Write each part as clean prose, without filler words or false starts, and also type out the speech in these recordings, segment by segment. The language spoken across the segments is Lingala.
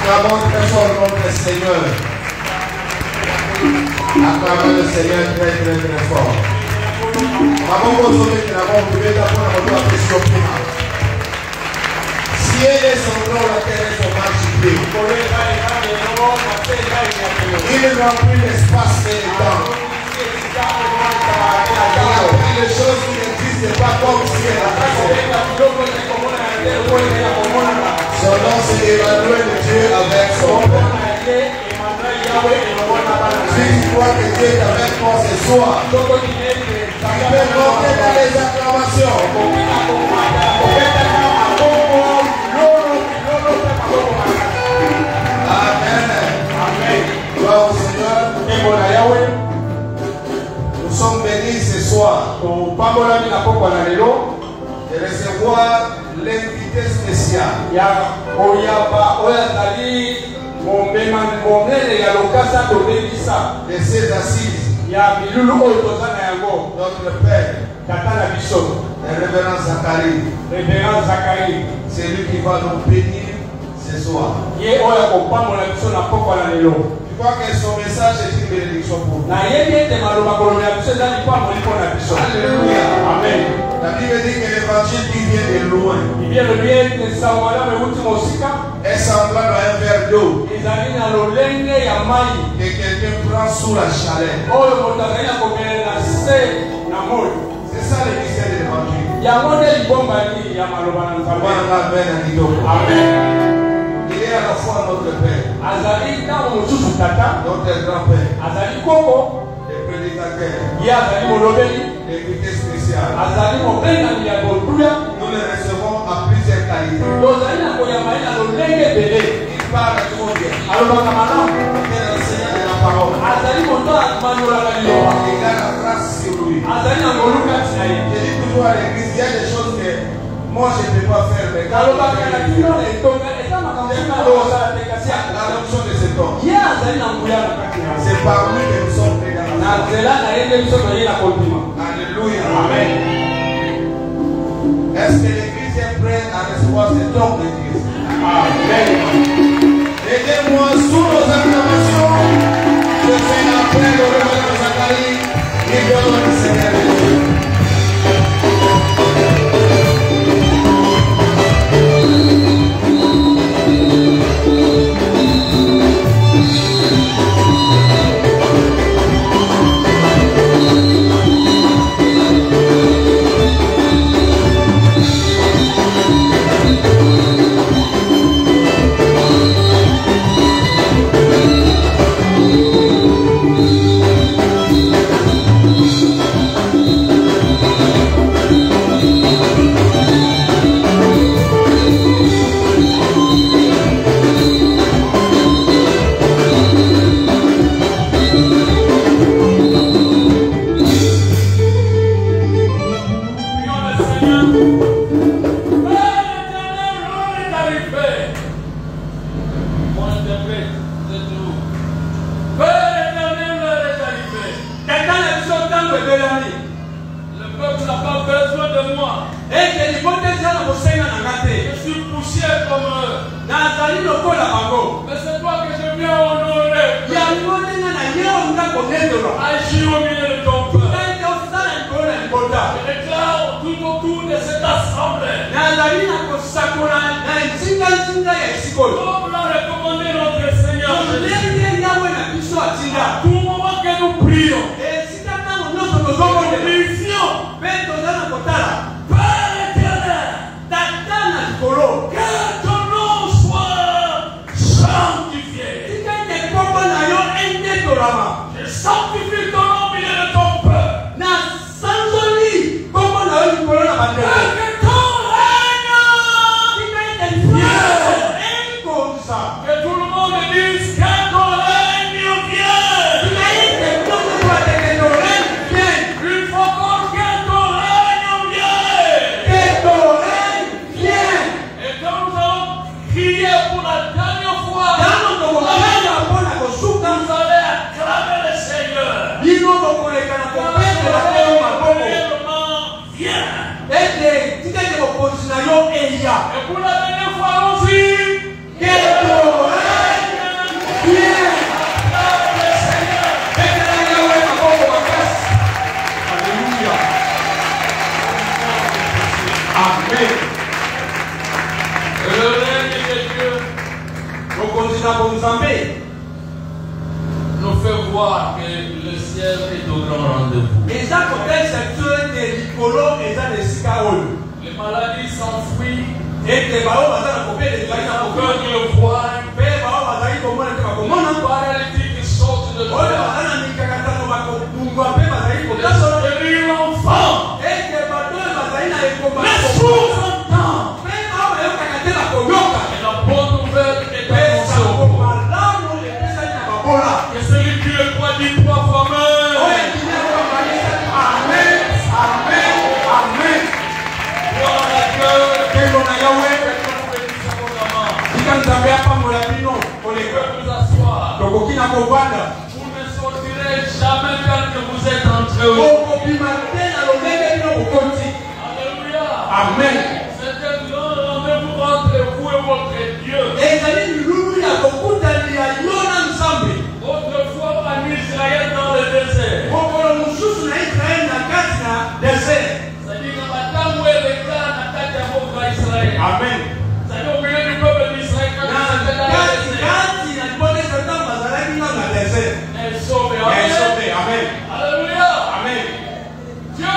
Acclamons très fort le nom du Seigneur. Acclamons le Seigneur très très très fort. Avant que nous si elle est son nom, la terre est son marché. Il remplit l'espace et le temps. Il a pris les choses qui n'existent pas comme si elle a son nom c'est Emmanuel de Dieu avec son peuple. Si tu crois que Dieu est avec moi ce soir, tu peux monter dans les acclamations. Amen. Gloire au Seigneur. Nous sommes bénis ce soir de recevoir l'invité spécial. De ces assises. Notre Père, le révérend Zacharie, c'est lui qui va nous bénir ce soir. Tu crois que son message est une bénédiction pour nous. Alléluia. Amen. La Bible dit que l'évangile qui vient de loin est semblable à un verre d'eau que quelqu'un prend sous la chaleur. C'est ça le mystère de l'évangile. Amen. Il est à la fois notre Père, notre grand-père, le prédicateur, l'invité spécial. Nous le recevons à plusieurs qualités. Il parle trop bien. Il est l'enseignant de la parole. Il a la grâce sur lui. Je dis toujours à l'église, il y a des choses que moi je ne peux pas faire. Mais quand l'adoption de cet homme, c'est par lui que nous sommes nés dans la Alléluia. Amen. Est-ce que l'église est prête à recevoir cet homme d'église? Amen. Aidez-moi sous nos acclamations. Je fais l'appel au révérend Zacharie. Il donne le Seigneur de Dieu. Je suis poussière comme eux. Mais c'est toi que je viens honorer. Agis au milieu de ton peuple. Je déclare tout autour de cette assemblée. Comme l'a recommandé notre Seigneur. À tout moment que nous prions, nous prions. Père éternel, que ton nom soit sanctifié. Je sanctifie ton nom au milieu de ton peuple. Que ton règne vienne. Que tout le monde dise que ton règne vienne. Une fois encore que ton règne vienne. Et quand nous allons crier pour la dernière fois, vous allez acclamer le Seigneur. Et pour la dernière fois aussi, que ton règne vienne. Acclame le Seigneur. Alléluia. Amen. Et le règne de Dieu nous fait voir que le ciel est au grand rendez-vous. Les maladies s'enfuient. Et les paralytiques sortent de l'eau. L'enfant. Les sourds entendent. Et la bonne nouvelle est annoncée au monde. Que celui qui le croit dit 3 fois Amen. Amen. Amen. Amen. Gloire à Dieu. Vous asseoir. Vous ne sortirez jamais tel que vous êtes entre eux. Alléluia. Amen. C'est un grand rendez-vous entre vous et votre Dieu. Autrefois en Israël dans le désert. C'est-à-dire que maintenant où est le cas dans la Israël. Amen. C'est-à-dire au milieu du peuple d'Israël quand il s'appelle dans le désert. Elle est sauvée. Amen. Alléluia. Amen. Dieu a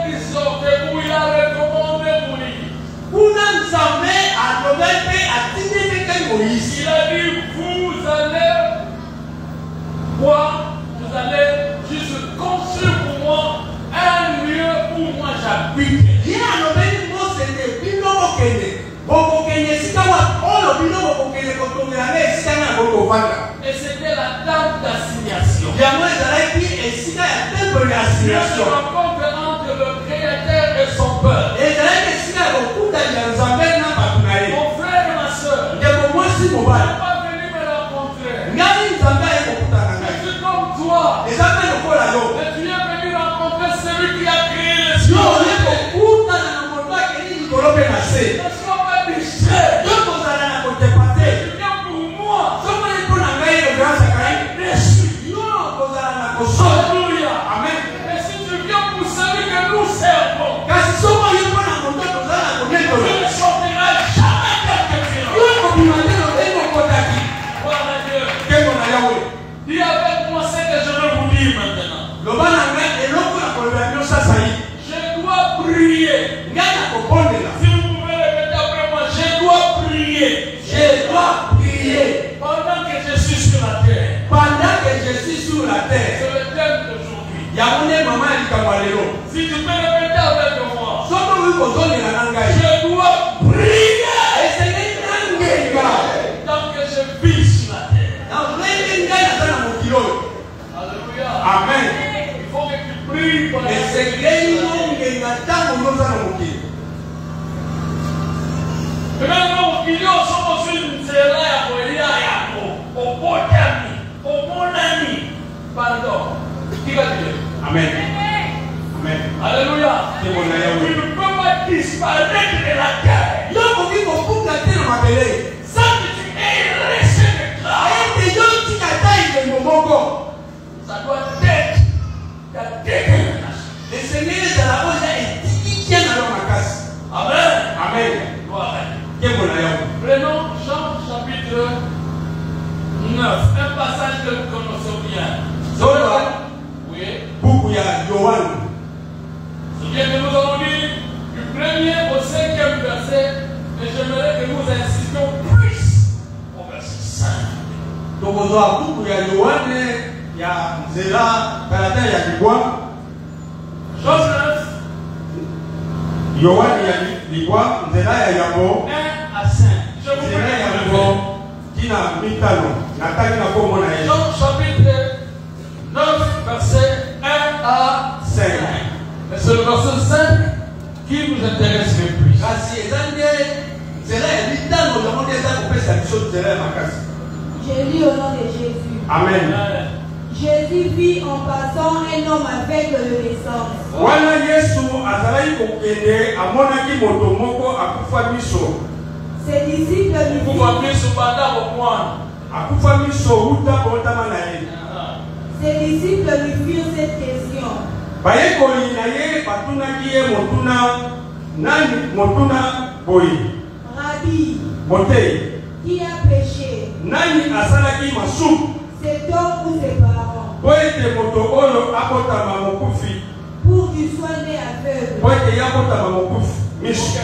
exhorté où il a recommandé Moïse. Il a dit, vous allez juste construire pour moi un lieu où moi j'habite. Et c'était la table d'assignation. Dieu se rencontre entre le Créateur et son peuple. Mon frère et ma soeur, ne pas venir me rencontrer. Je suis comme toi. Mais tu es venu rencontrer celui qui a créé les cieux. Ne sois pas déchet. Tu viens pour moi. Alléluia. Amen. Et si tu viens pour celui que nous servons, tu ne sortiras jamais quelqu'un. Gloire à Dieu. Dis avec moi ce que je vais vous dire maintenant. Je dois prier. Si vous pouvez répéter après moi, je dois prier. Pendant que je suis sur la terre. C'est le thème d'aujourd'hui. Si tu peux répéter avec moi, je dois prier. Tant que je vis sur la terre. Alléluia. Amen. Il faut que tu pries pour la terre. Maintenant, il y a aussi une série à au bon ami, au bon ami. Pardon. Qui va dire? Amen. Amen. Alléluia. Tu ne peux pas disparaître de la terre. Sans que tu aies laissé de grâce. Ça doit être la détermination. Amen. Amen. Prenons Jean chapitre 9, un passage que nous connaissons bien. Oui. C'est bien que nous avons dit du 1er au 5e verset, mais j'aimerais que nous insistions plus au verset 5. Donc, on doit beaucoup de Yohane, il y a Zéla, Galata, il y a du bois. Jean 9. Yohane, il y a du bois, Zéla, il y a 1 à 5. Je vous Zéla, il y a du bois. Tina, Mitano, Nathalie, n'a pas mon aïe. Jean chapitre 9, verset 1 à 5. Et c'est le verset 5 qui nous intéresse le plus. Je lis au nom de Jésus. Amen. Jésus vit en passant un homme aveugle de naissance. Wana Yesu azalaki kokende amonaki moto moko akufa miso. Ses disciples lui Akufa miso uta botama na ye. Ses disciples lui firent cette question. Bayekoli na ye batunaki ye motuna nani motuna boyi. Rabbi, Mote. qui a péché? Nani asalaki masumu. Cet homme ou ses parents? Boyete moto oyo akotama mokufi. Pour qu'il soit né aveugle. Boyete yakotama mokufi. Miso.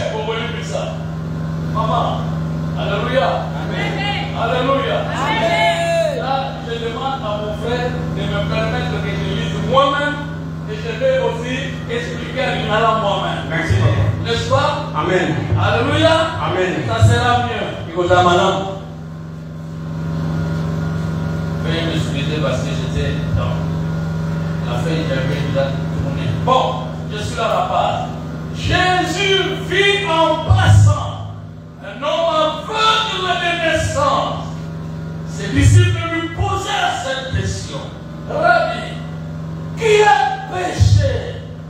Maman, alléluia. Amen. Alléluia. Amen. Là, je demande à mon frère de me permettre que je lise moi-même et je vais aussi expliquer à l'Inala moi-même. Merci, papa. N'est-ce pas? Amen. Alléluia. Amen. Ça sera mieux. Veuillez m'excuser parce que j'étais dans la feuille j'avais déjà tourné. Bon, je suis à la base. Jésus vit en passant un homme aveugle de naissance. Ses disciples lui posèrent cette question. Rabbi, qui a péché,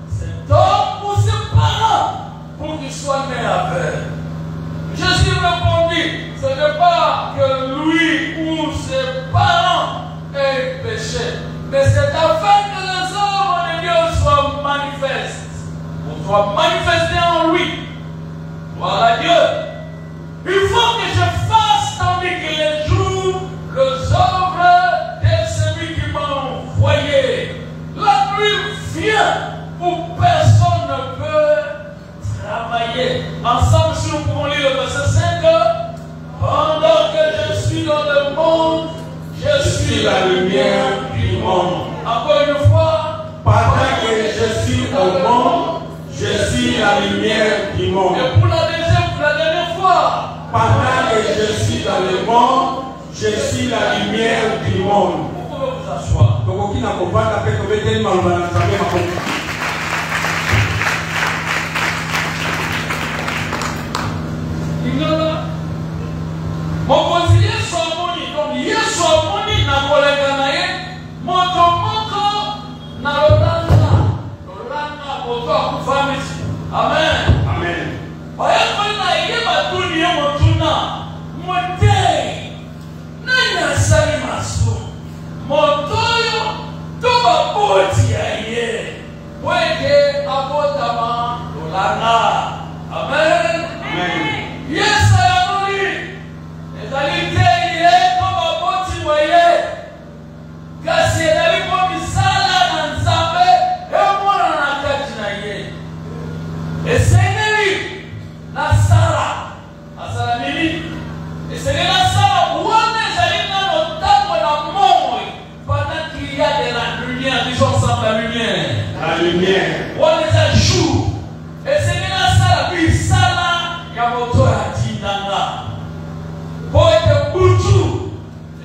cet homme ou ses parents, pour qu'il soit né aveugle? Jésus répondit, ce n'est pas que lui ou ses parents aient péché, mais c'est afin que les œuvres de Dieu soient manifestes, pour soit manifesté en lui. Gloire à Dieu. Il faut que je fasse tandis que les jours, les œuvres de celui qui m'a envoyé. La nuit vient où personne ne peut travailler. Ensemble, si nous pouvons lire le verset 5. Pendant que je suis dans le monde, je suis la lumière du monde. Encore une fois. Pendant que je suis au monde, je suis la lumière du monde. Et pour la dernière fois. Pendant que je suis dans le monde, je suis la lumière du monde. Vous pouvez vous asseoir. Donc, qui n'a pas fait que vous êtes mal. Mon conseiller Somoni, donc Yesu Somoni na kolega na ye, moto moko na Lolanda moto akufamisi. Amen. Amen. Oya kona ye batuni ye motuna, mote nani asali maso, moto yo to baboti ya ye, weke abotama Lolanda. Amen. Amen. Yes, I agree. Ezalite ye comme aboti moye. Kasi ezali ko misala na Nzambe emona na kati na ye. Esengeli na Sara. Asala nini? Esengeli na Sara wana ezali na ntango na moi pendant qu'il y a de la lumière. Disons ensemble la lumière. La lumière. Wana ezali jour. Esengeli na Sara bisala ya moto ya tindanga. Poete butu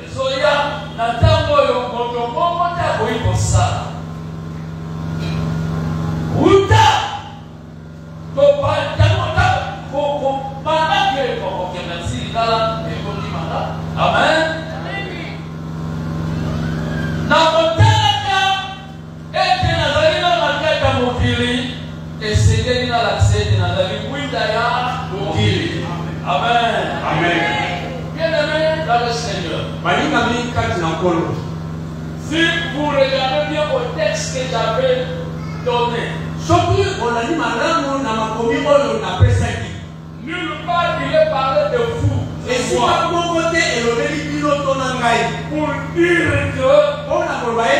ezoya na tango yo moto moko ta boyiko sala. Uta to pa tango ta ko mana ke ko kemensi kala e ko ni mala. Amen. Na motaka ete na zalina makata mokili esengeli na l'accès na la winda ya mokili. Amen. Amen. Bien-aimé dans le Seigneur. Si vous regardez bien au texte que j'avais donné, nulle part il est parlé de vous. Et moi, pour dire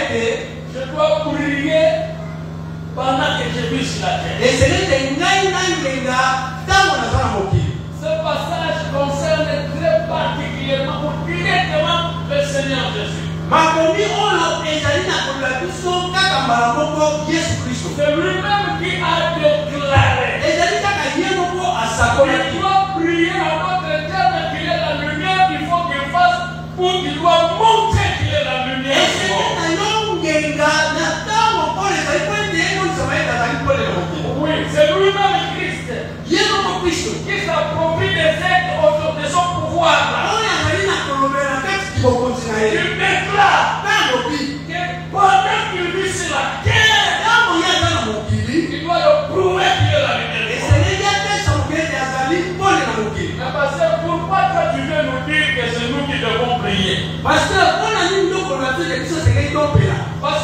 que je dois prier pendant que je vis sur la terre. Ce passage concerne très particulièrement ou directement le Seigneur Jésus. C'est lui-même qui a déclaré. Il doit prier à notre terme qu'il est la lumière qu'il faut qu'il fasse pour qu'il doit montrer qu'il est la lumière. Oui, c'est lui-même Christ qui s'approprie des actes autour de son pouvoir. Il déclare que pendant qu'il vit sur la terre, il doit le prouver qu'il est la lumière. Mais pasteur, pourquoi toi tu veux nous dire que c'est nous qui devons prier? Parce que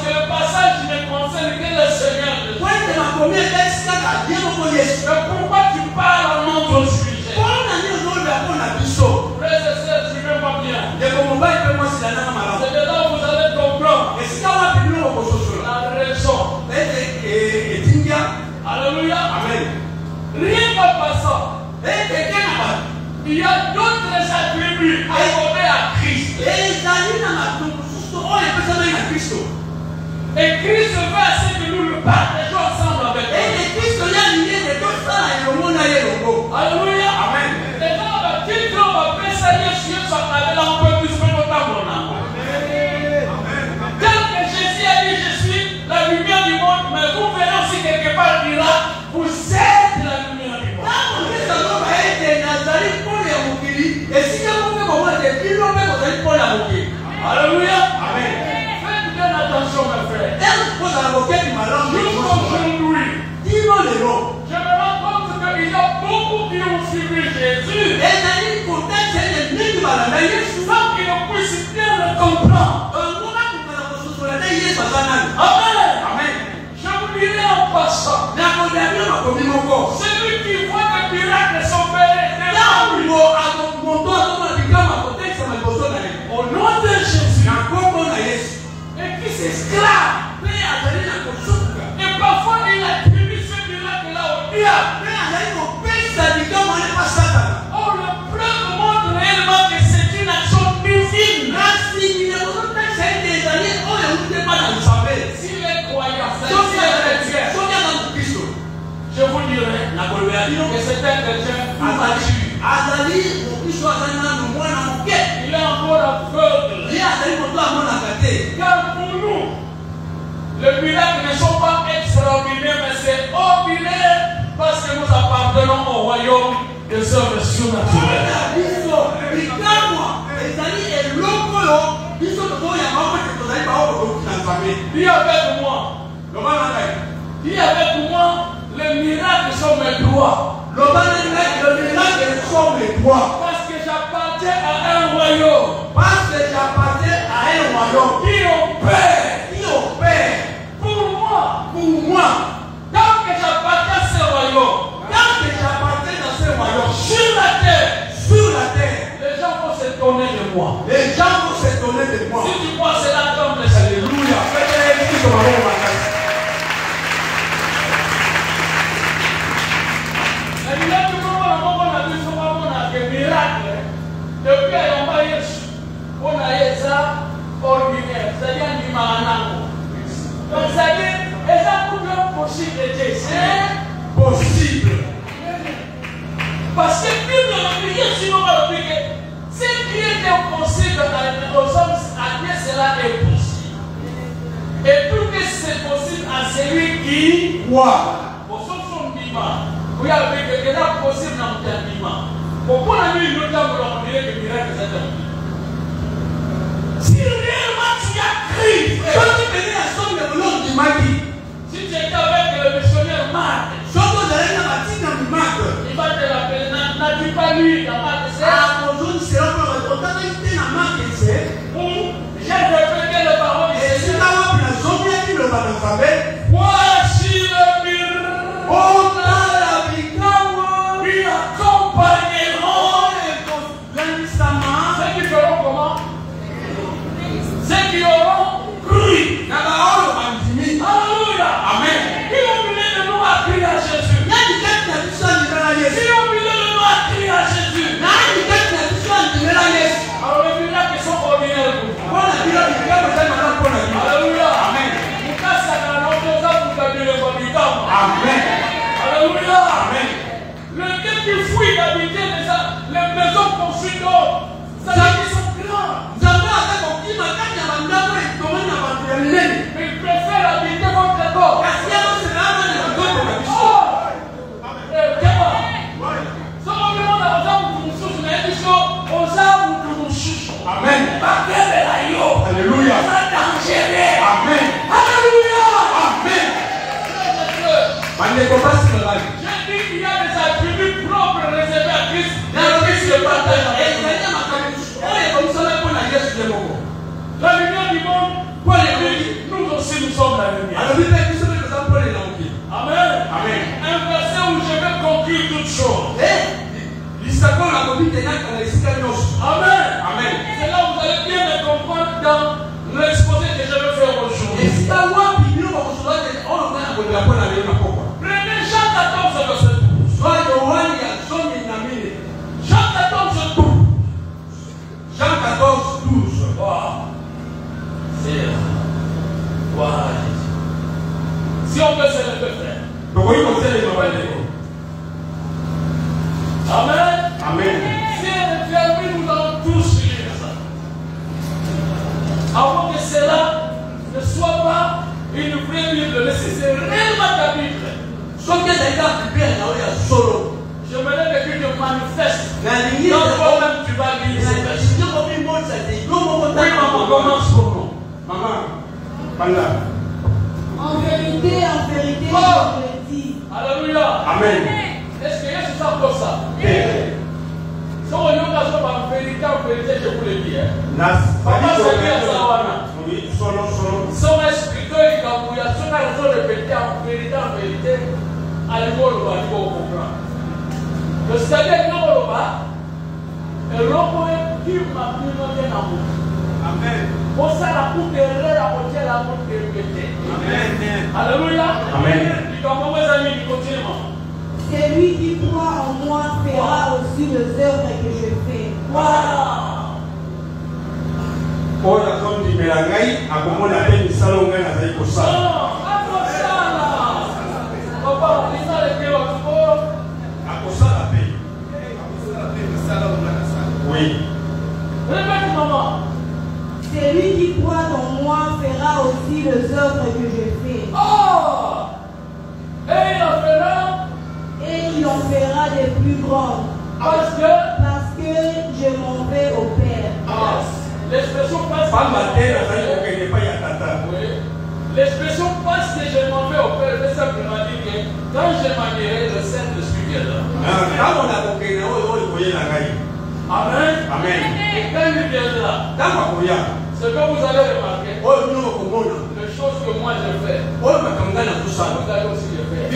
le passage ne concerne que le Seigneur. Mais pourquoi tu parles en notre sujet? Frères et sœurs, suivez-moi bien. C'est de là où vous allez comprendre la raison. Alléluia. Amen. Rien qu'en passant, il y a d'autres attributs accordés à Christ. Et Christ veut assez que nous le partageons ensemble avec lui. Alléluia. Amen. Et dans le titre, on va présager sur ce qu'on avait là, on peut plus faire autant. Tel que Jésus a dit, je suis la lumière du monde, mais vous verrez aussi quelque part, il dira, vous êtes la lumière du monde. Alléluia. Amen. Faites bien attention, mes frères. Aujourd'hui, je me rends compte qu'il y a beaucoup qui ont suivi Jésus sans qu'ils ne puissent bien le comprendre. Amen. Je vous dirai en passant, celui qui voit que les miracles sont faits au nom de Jésus et qui s'esclave. Et parfois il attribue ce miracle-là au diable. Oh, le preuve montre réellement que c'est une action divine. S'il est croyant, je vous dirai que c'est un chrétien immature. Il est encore aveugle. Car pour nous, les miracles ne sont pas extraordinaires, mais c'est ordinaire parce que nous appartenons au royaume des œuvres surnaturelles. Dis avec moi. Dis avec moi, les miracles sont mes droits. Parce que j'appartiens à un royaume. Qui opère. Pour moi. Tant que j'appartiens à ce royaume. Sur la terre. Les gens vont s'étonner de moi. Si tu crois cela comme le Seigneur. Alléluia. Depuis on a ça ordinaire, c'est-à-dire du maranango. Donc c'est-à-dire, est-ce possible de Dieu? C'est possible. Parce que Bible nous dit, sinon on va dire que ce qui est impossible aux hommes, à Dieu cela est possible. Et tout que c'est possible à celui qui croit. Au sens son dimanche, vous avez dit que c'est possible dans le dimanche. Pourquoi on a mis une autre temps pour dirait que le miracle c'est un miracle? Si réellement tu as cru, si tu étais avec le missionnaire Marc, envie d'habiter les maisons construites d'autres. Ça veut dire qu'ils sont grands. Mais ils préfèrent habiter votre corps. Amen. Alléluia. Amen. Alléluia. Amen. J'ai dit qu'il y a des attributs propres réservés à Christ. La lumière du monde, nous aussi nous sommes la lumière. Amen. Amen. Un verset où je vais conclure toutes choses. Amen. Amen. C'est là où vous allez bien me comprendre dans l'exposé que je vais faire aujourd'hui. Prenez Jean 14, verset 12. Jean 14, 12. Jean 14, 12. Wow. C'est wow. Si on peut se lever, frère. Amen. Amen. Si elle est fermée, nous allons tous lire ça. Avant que cela ne soit pas une vraie Bible, mais si c'est réellement ta Bible, j'aimerais que Dieu te manifeste. Dans toi-même, tu vas lire ces versets. Oui, maman, commence pour nous. Maman, Panda. En vérité, je te dis. Alléluia. Amen. Est-ce que Yesu ça pour ça? Si on y a en vérité, je vous le dis. Papa, c'est bien ça, Wana. Son esprit, il a raison de répéter en vérité, à l'école, on va comprendre. Le c'est-à-dire que nous, et l'homme qui m'a pris dans bien amour. Amen. Pour ça, la coupe de la moitié, la coupe de répéter. Amen. Alléluia. Amen. Il comme mes amis, il continue. Celui qui croit en moi fera aussi les œuvres que je fais. Wow. Pour la zone du Mélangaï, à comment la peine du salon, on a fait pour ça. Papa, on dit ça, les clés, on à pour ça la paix. Oui. répète, maman. Celui qui croit en moi fera aussi les œuvres que je fais. Oh! Et il en fera. Et il en fera des plus grandes. Parce que je m'en vais au Père. L'expression passe. Pas matin, la salle qu'on ne pas y a tata. Oui. L'expression parce que je m'en vais au Père veut simplement dire que quand je m'en irai, le Saint-Esprit viendra. Quand on a compris, on voyait la gaille. Amen. Amen. Et quand il viendra, ce que vous allez remarquer, les choses que moi je fais, vous allez aussi le faire.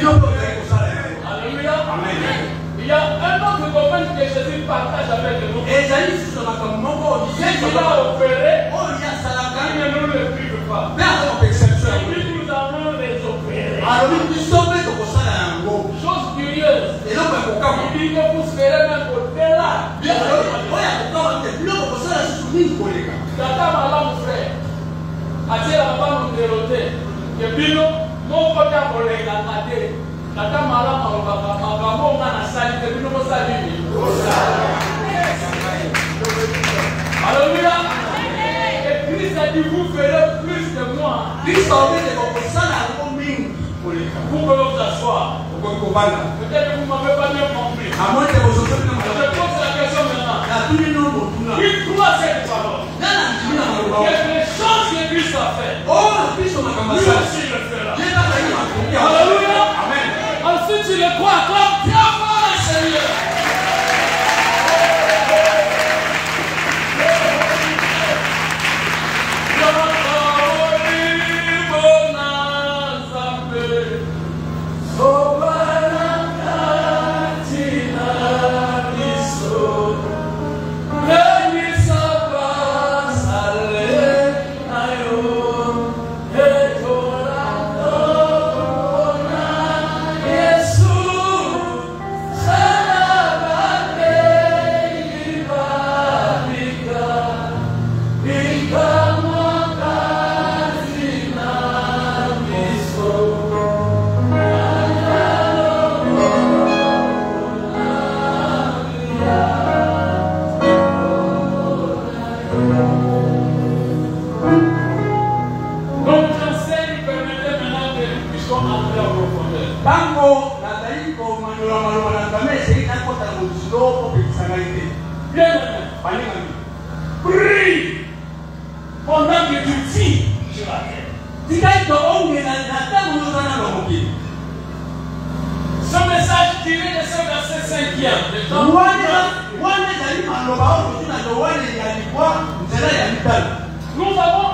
Alléluia. Amen. Il y a un autre domaine que Jésus partage avec nous. Et qu'il a opéré, il ne nous le prive pas. Et puis nous allons les opérer. Chose curieuse. Il dit que vous serez même au-delà. Tata Malam, frère, a-t-il la femme de l'hôtel? Que Bino, mon côté à mon regardé. Tata Malam, on va à salle, que Bino va saluer. Alléluia. Et Christ a dit, vous ferez plus que moi. Vous pouvez vous asseoir. Peut-être que vous ne m'avez pas bien compris. Je pose la question maintenant. Qui croit cette parole? Quelque chose que Christ a fait. Lui aussi le fera. Alléluia. Amen. Ensuite, tu le crois, acclame bien fort le Seigneur. Prie pendant que tu vis sur la terre. Ce message tiré de ce verset 5e. Nous avons,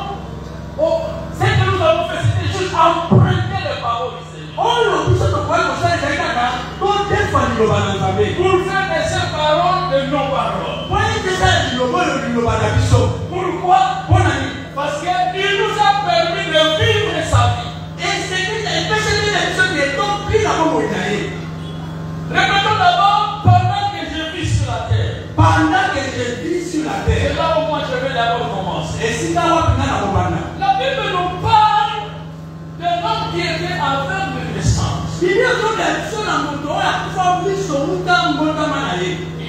ce que nous avons fait, c'était juste emprunter les paroles du Seigneur. Pour faire de ces paroles de nos paroles. Pourquoi? Parce qu'il nous a permis de vivre sa vie. Répétons d'abord, pendant que je vis sur la terre. C'est là où moi je vais d'abord commencer. La Bible nous parle d'un homme qui était aveugle de sens. Il y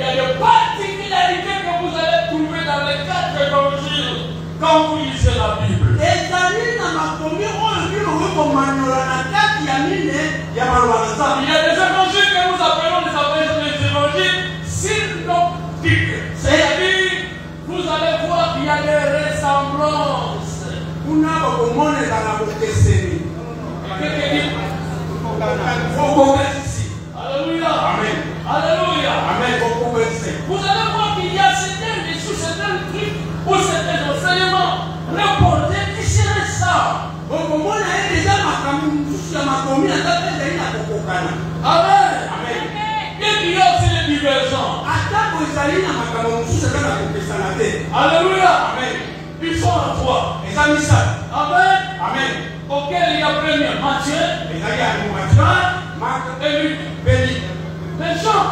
a des particularités que vous allez trouver dans les 4 évangiles quand vous lisez la Bible. Il y a des évangiles que nous appelons les évangiles synoptiques. C'est-à-dire, vous allez voir qu'il y a des ressemblances. Alléluia. Amen. Alléluia. Amen. Vous allez voir qu'il y a certains trucs ou certains enseignements rapportés qui seraient ça. Amen. Amen. Et il y a aussi les divergents. Alléluia. Amen. Ils sont en toi. Amen. Amen. Auquel il y a premier Matthieu, Marc et Luc. Les gens.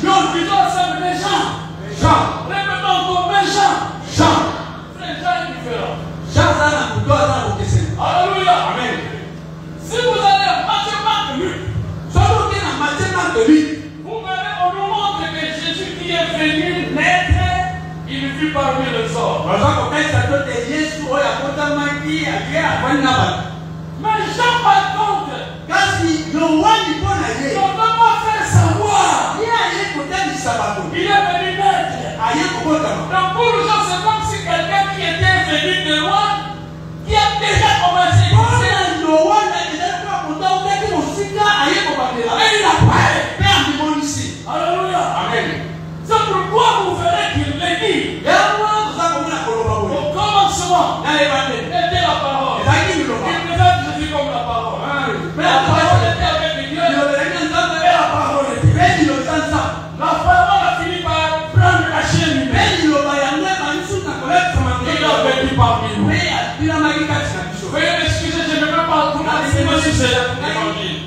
Ils ont ensemble les gens. Répétons encore les gens. Les gens différents. Alléluia. Amen. Si vous allez à Matthieu, Marc et Luc, vous verrez, on nous montre que Jésus qui est venu naître, il vit parmi les hommes. Mais Jean par contre, il ne peut pas faire savoir. Il est venu naître. Donc pour Jean, c'est comme si quelqu'un qui était venu de loin, qui a déjà commencé. Et il a parlé. Alléluia. Amen. C'est pourquoi vous verrez qu'il l'a dit. Au commencement, était la parole. Il présente Jésus comme la parole. Mais la parole était avec Dieu. Et la parole était. La parole a fini par prendre la chair humaine. Il a vécu parmi nous. Veuillez m'excuser, je ne peux pas vous dire si c'est l'évangile.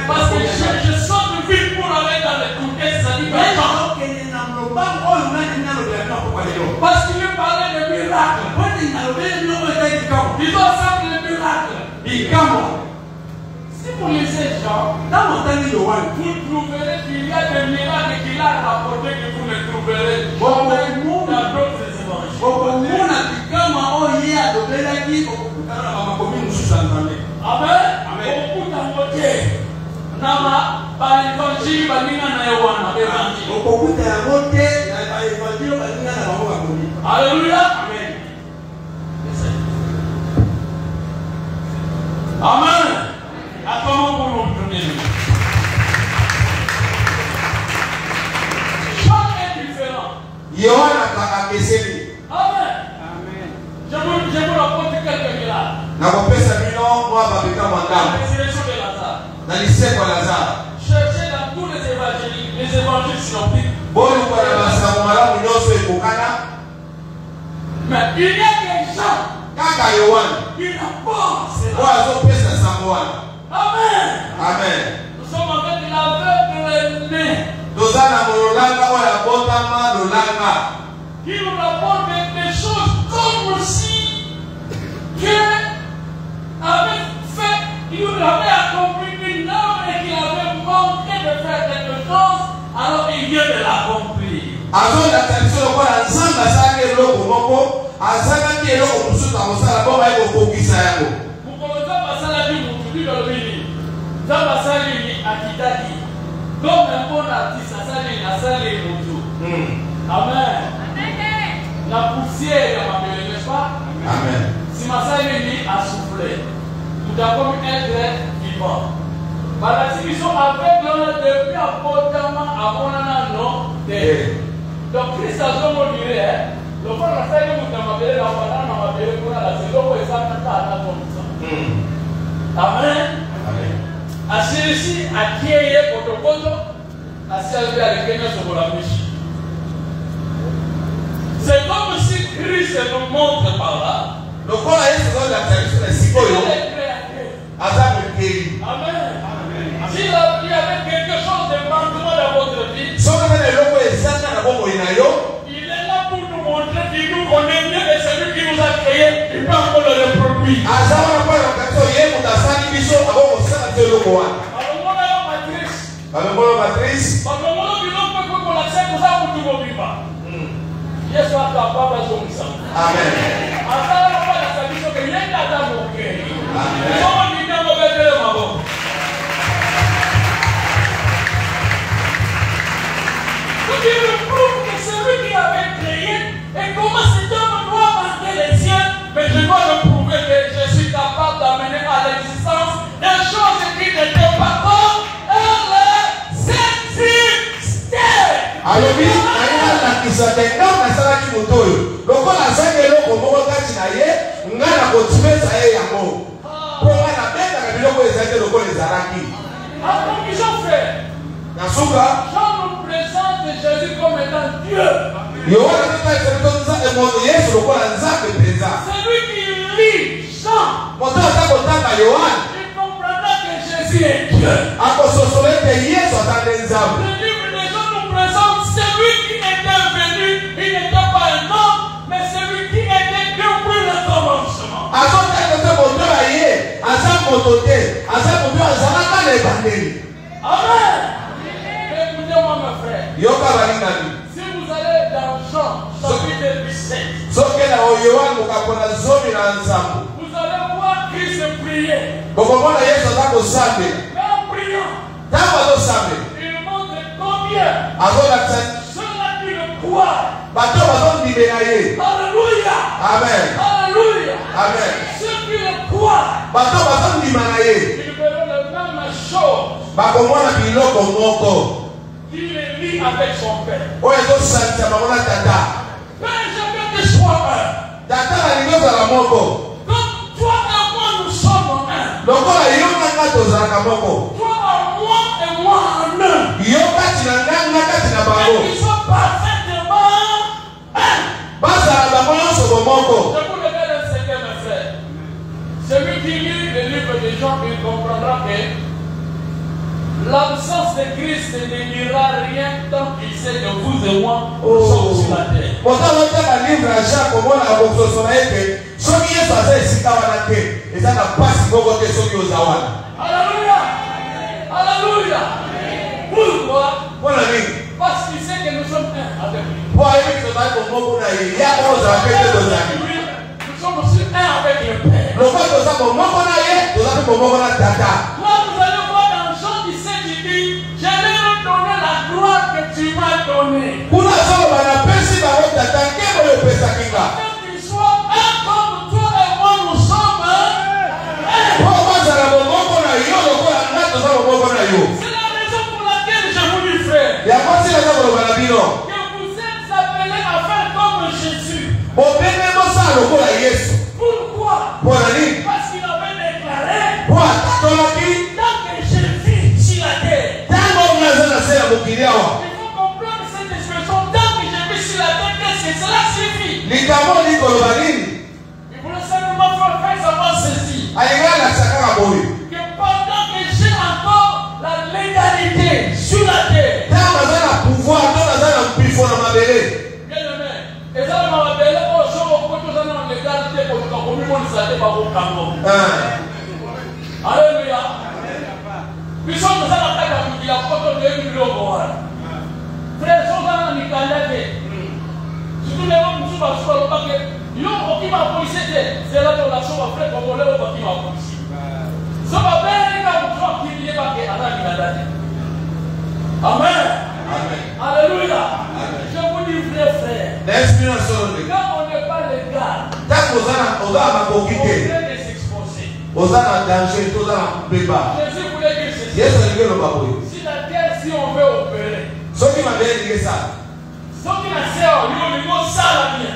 Parce que je sors de ville pour aller dans les contextes animateurs. Parce qu'il lui parlait de miracles. Ils ont ensemble les miracles. Si vous lisez Jean, vous trouverez qu'il y a des miracles qu'il a rapportés que vous ne trouverez jamais dans d'autres évangiles. Amen. Beaucoup d'envoyés. Nama par l'évangile balinga na Yohana l'évangile. Alléluia. Amen. Amen. À comment vous nous donnez? Jean est différent. Amen. Je vous rapporte quelques miracles. La résurrection de Lazare. Cherchez dans tous les évangiles synoptiques. Mais il y a des gens qui rapportent cela. Amen. Nous sommes avec l'aveugle né. Qui nous rapporte des choses comme si Dieu avait fait, il avait accompli une œuvre et qu'il avait manqué de faire quelque chose, alors il vient de l'accomplir. Vous connaissez pas ça la vie, vous dites dans le mini. Ça va ça akitaki. Comme un bon artiste, ça les motos. Amen. La poussière à ma belle, n'est-ce pas? Amen. Si ma salle est mise à souffler, nous avons être vivant. Voilà, si nous sommes avec l'homme depuis apportement à mon nom. Donc, Christ a dit, on dirait, le fond de la salle est mise à ma belle, pour la saison où il s'en a comme ça. Amen. À celui-ci, à qui est votre poteau, à celui avec qui est sur la bouche. C'est comme si Christ nous montre par là. Le corps a été dans la tradition des Sikoyo. Amen. S'il y avait quelque chose de manquement dans votre vie, il est là pour nous montrer qu'il nous connaît mieux et celui qui nous a créé, il peut encore le reproduire. Yesu akapapa zonisa. Amen. Asala kwa la sabiso ke yenda adamu ke. Amen. Somo ni namo betele mabo. Dieu nous prouve que celui qui avait créé et comment cet homme doit marquer les siens, mais je dois le prouver que je suis capable d'amener à l'existence des choses qui n'étaient pas comme elles existaient. Alors, kisatenda na sala kimotoyo lokola zangelo komoko kati na ye ngana kotumesa ye yango po ngana benda ka biloko ezake lokola ezalaki. Nasuka Jean nous présente Jésus comme étant Dieu. Yohana tunayetonza emono Yesu lokola nzambe penza. Celui qui lit Jean, moto atakotanga Yohana, il comprendra que Jésus est Dieu. Akososolete Yesu atande nzambe. Le livre de Jean nous présente celui qui était venu, il n'était pas un homme, mais celui qui était Dieu pour le commencement. Amen. Écoutez-moi mes frères. Si vous allez dans Jean chapitre 17, vous allez voir Christ prier. Mais en priant, il montre combien ceux-là qui le croient. Alléluia. Amen. Alléluia. Amen. Ceux qui le croient, ils verront la même chose. Il le lit avec son père. Père, je veux que je sois un. Comme toi et moi, nous sommes un. Toi en moi et moi en un. Et qu'ils soient parfaitement un. Je vous révèle un secret, mes frères. Celui qui lit le livre de Jean, il comprendra que l'absence de Christ ne dira rien tant qu'il sait que vous et moi sommes sur la terre. Alléluia. Alléluia. Pourquoi? Parce qu'il sait que nous sommes un avec lui. Nous sommes aussi un avec le Père. Moi, vous allez voir dans Jean 17, il dit, je vais leur donner la gloire que tu m'as donnée. Qu'ils soient un comme toi et moi, nous sommes un. C'est la raison pour laquelle je vous dis, frère, que vous êtes appelés à faire comme Jésus. Pourquoi? Parce qu'il avait déclaré, tant que je vis sur la terre. Il faut comprendre cette expression, tant que je vis sur la terre, qu'est-ce que cela signifie? Il voulait simplement faire savoir ceci. Que pendant que j'ai encore la légalité sur la terre, bien-aimé, et ça m'a rappelé, oh, je vois que tout ça dans légalité pour le commun, ça n'est pas au Congo. Alléluia. Puis sommes dans la tête à vous dire, quand on est venu au voir. Frère, sont dans la Nicaragua. Surtout les hommes qui sont sur le paquet. Ils ont qui m'a policier, c'est là que la chose a fait comme on l'a qui m'a policier. Ça va bien, les gars, vous qui n'y est pas à la Nicaragua. Amen. Amen. Alléluia. Amen. Je vous dis, vrai frère, quand on n'est pas légal, on est de s'exposer. Jésus voulait dire ceci. Si la terre, si on veut opérer, ceux qui n'a pas au niveau ça la bien,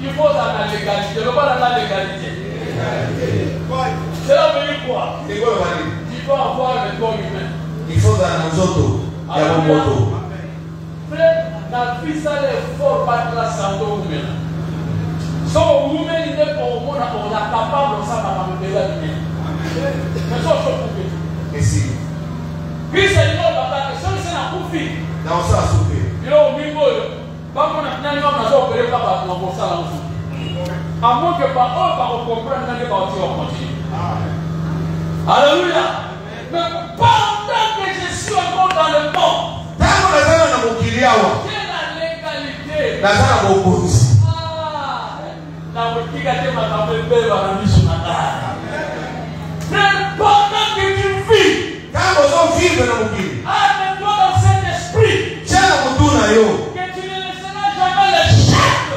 il faut dans la légalité. Il ne faut pas dans la légalité. Cela veut dire quoi? Il faut avoir le corps humain. Il faut dans nos autos. Il y a mon moto. Frère, la vie, ça est fort par la santé humaine. So, women, il est pour moi, on est capable de ça, mais mais ça, je peux. Merci. Puis, c'est une autre bataille. Ça, c'est un coup de fil. Dans ça, souffrir. Il y a au niveau, pas qu'on a finalement opéré par la ça là aussi. À moins que par eux, par comprendre, on continue. Alléluia. Mais pendant que je suis encore dans le monde, j'ai la légalité. Pendant que tu vis, avec-toi dans cet esprit, que tu ne laisseras jamais les chèques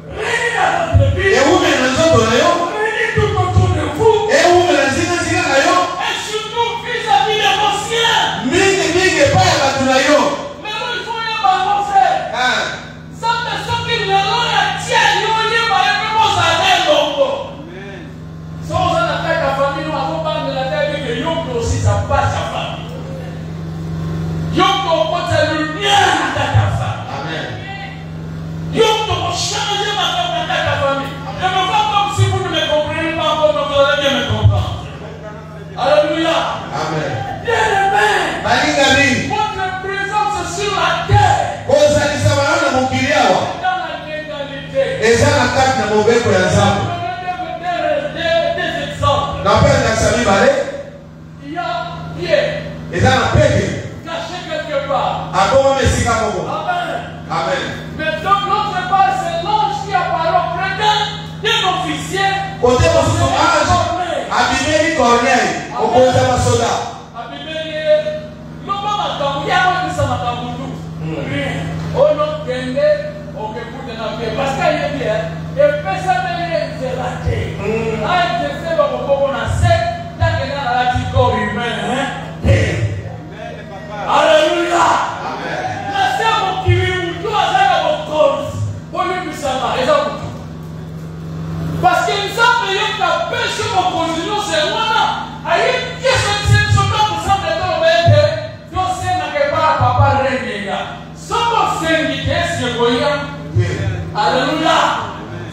régner dans notre vie, régner tout autour de vous, et surtout vis-à-vis des anciens. Mais il faut y avoir mon frère. Ça me semble que le long est tiens, il y a un peu de si on attaque la famille, nous avons pas de la tête que Yoko aussi, ça passe sa famille. Yoko, c'est le lien avec ta femme. Amen. Yoko, changer ma femme avec ta famille. Je ne vois pas comme si vous ne me comprenez pas encore, mais vous allez bien me comprendre. Alléluia. Amen. Bien-aimé, votre présence sur la terre, dans la légalité. Il y a Pierre caché quelque part. Amen. Mais donc l'autre part, c'est l'ange qui apparaît auprès d'un officier. Abimeli Corneille, opposé à ma soda. Abimeli, non pas matamou, il y a pas de ça matamou. Oh non, Kende, ok, pour de la paix. Parce qu'il y a bien, et personne n'est raté. Ah, je sais pas pourquoi on a sait, là, qu'il y a la corps humain. Alléluia. La sœur qui vit, tout à l'heure, mon corps, pour lui, puis ça va, les autres. Parce que nous avons payé la paix sur mon condition, c'est moi là. Aïe, qu'est-ce que c'est ce que nous sommes de temps, mais je sais que papa règne. Sommes syndiqués, c'est voyant. Alléluia.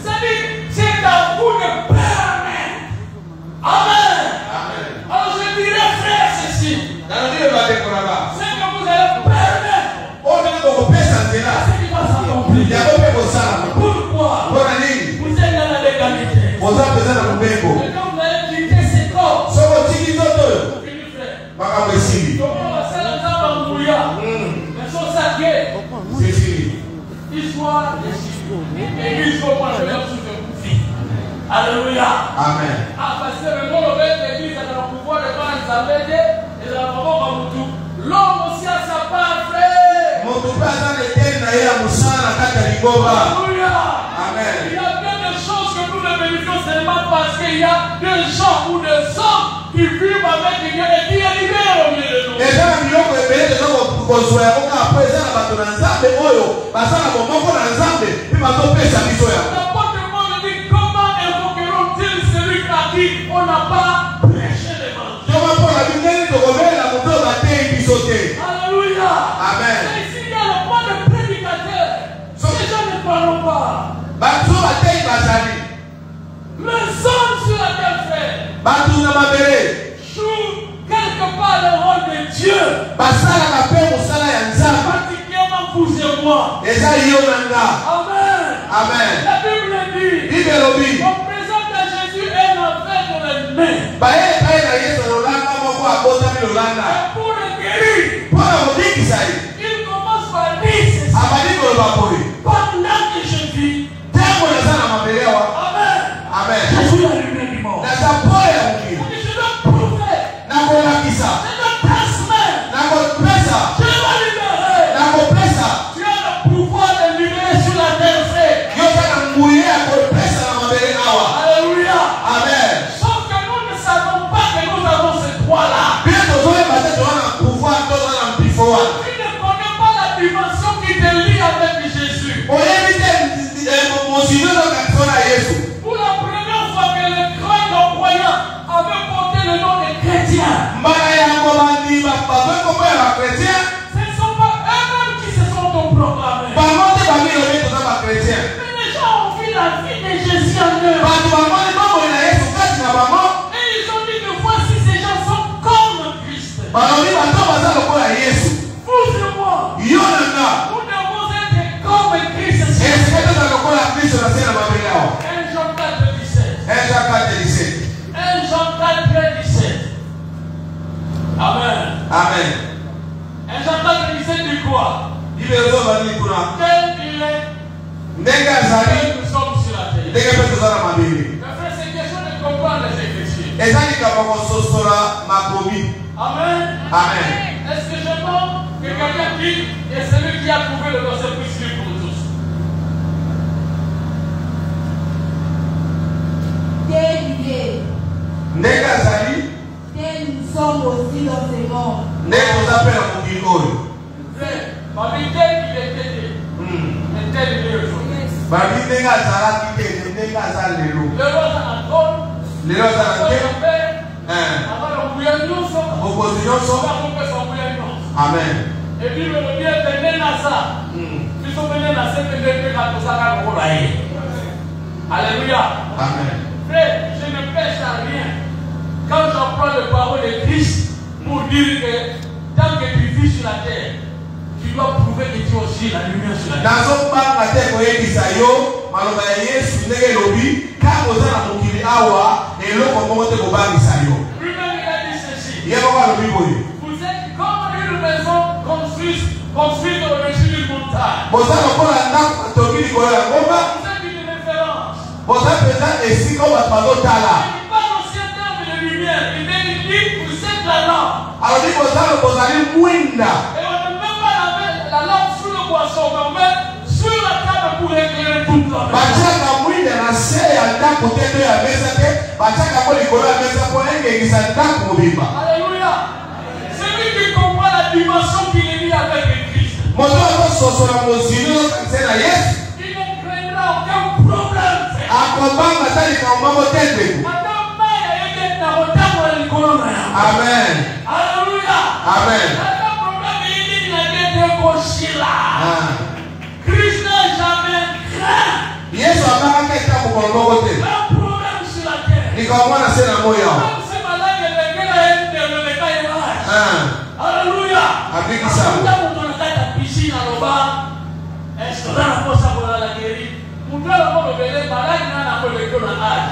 C'est à vous de permettre. Amen. Alors je dirais, frère, ceci. C'est que vous allez permettre. Ce qui va s'accomplir. Pourquoi? Vous êtes dans la légalité. Et quand vous allez quitter ces corps, vous finissez. Comment on va se lancer dans le brouillard? Mais sans saquer. Histoire de Église comme moi, je vais sous le coup. Alléluia. Amen. Ah, parce que le monde de l'église est dans le pouvoir de Dieu, et dans le pouvoir de tout. L'homme aussi a sa part, frère. Alléluia. Amen. Il y a bien des choses que nous ne vérifions seulement parce qu'il y a des gens ou des hommes qui vivent avec Dieu et qui est libéré au milieu de nous. N'importe quoi me dit comment évoqueront-ils celui à qui on n'a pas prêché l'évangile. Alléluia. Amen. Et ici, il y a le point de prédicateur. Ces gens ne parlent pas. Mais sommes sur la terre, frère. Joue quelque part le rôle de Dieu. Particulièrement vous et moi. Amen. Amen. La Bible dit on présente à Jésus un affaire dans les mains. Et pour le guérir, il commence par dire ceci. Pendant que je vis, Amen. Amen. Je suis la lumière du monde. Amen. Je dois prouver Ce ne sont pas eux-mêmes qui se sont proclamés. Mais les gens ont vu la vie de Jésus en eux. Et ils ont dit que voici ces gens sont comme Christ. Vous et moi, nous devons être comme Christ. 1 Jean 4:17. 1 Jean 4:17. Amen. Amen. 1 Jean 4:17 dit quoi? Tel il est, tel nous sommes sur la terre. Mes frères, c'est question de comprendre les Écritures. Amen. Amen. Est-ce que je pense que quelqu'un dit et celui qui a trouvé le verset plus libre pour tous? Tel il est, tel nous sommes aussi dans ce monde. Ma vie, tel il était, et tel il est aujourd'hui. Le roi dans la trône, le roi avant le Amen. et puis le bien de Nasa. Ils sont venus à cette Alléluia. Amen. Frère, je ne pêche à rien. Quand j'emploie le parole de Christ pour dire que tant que tu vis sur la terre, tu dois prouver que tu es aussi la lumière sur la terre. Lui-même il a dit ceci. Vous êtes comme une maison construite au-dessus d'une montagne. Vous êtes une référence. Il parle aussi en termes de lumière. Il dit vous êtes la lampe. Et on ne met pas la lampe sur le boisson, mais on met sur la table pour éclairer toute la maison. Alléluia. Celui qui comprend la dimension qu'il est mis avec Christ, il ne craindra aucun problème. Amen. Alléluia. Amen. Christ n'a jamais craint un problème sur la terre. Même si malade est alléluia. Piscine à l'oba. Est-ce que là, on peut la guérir?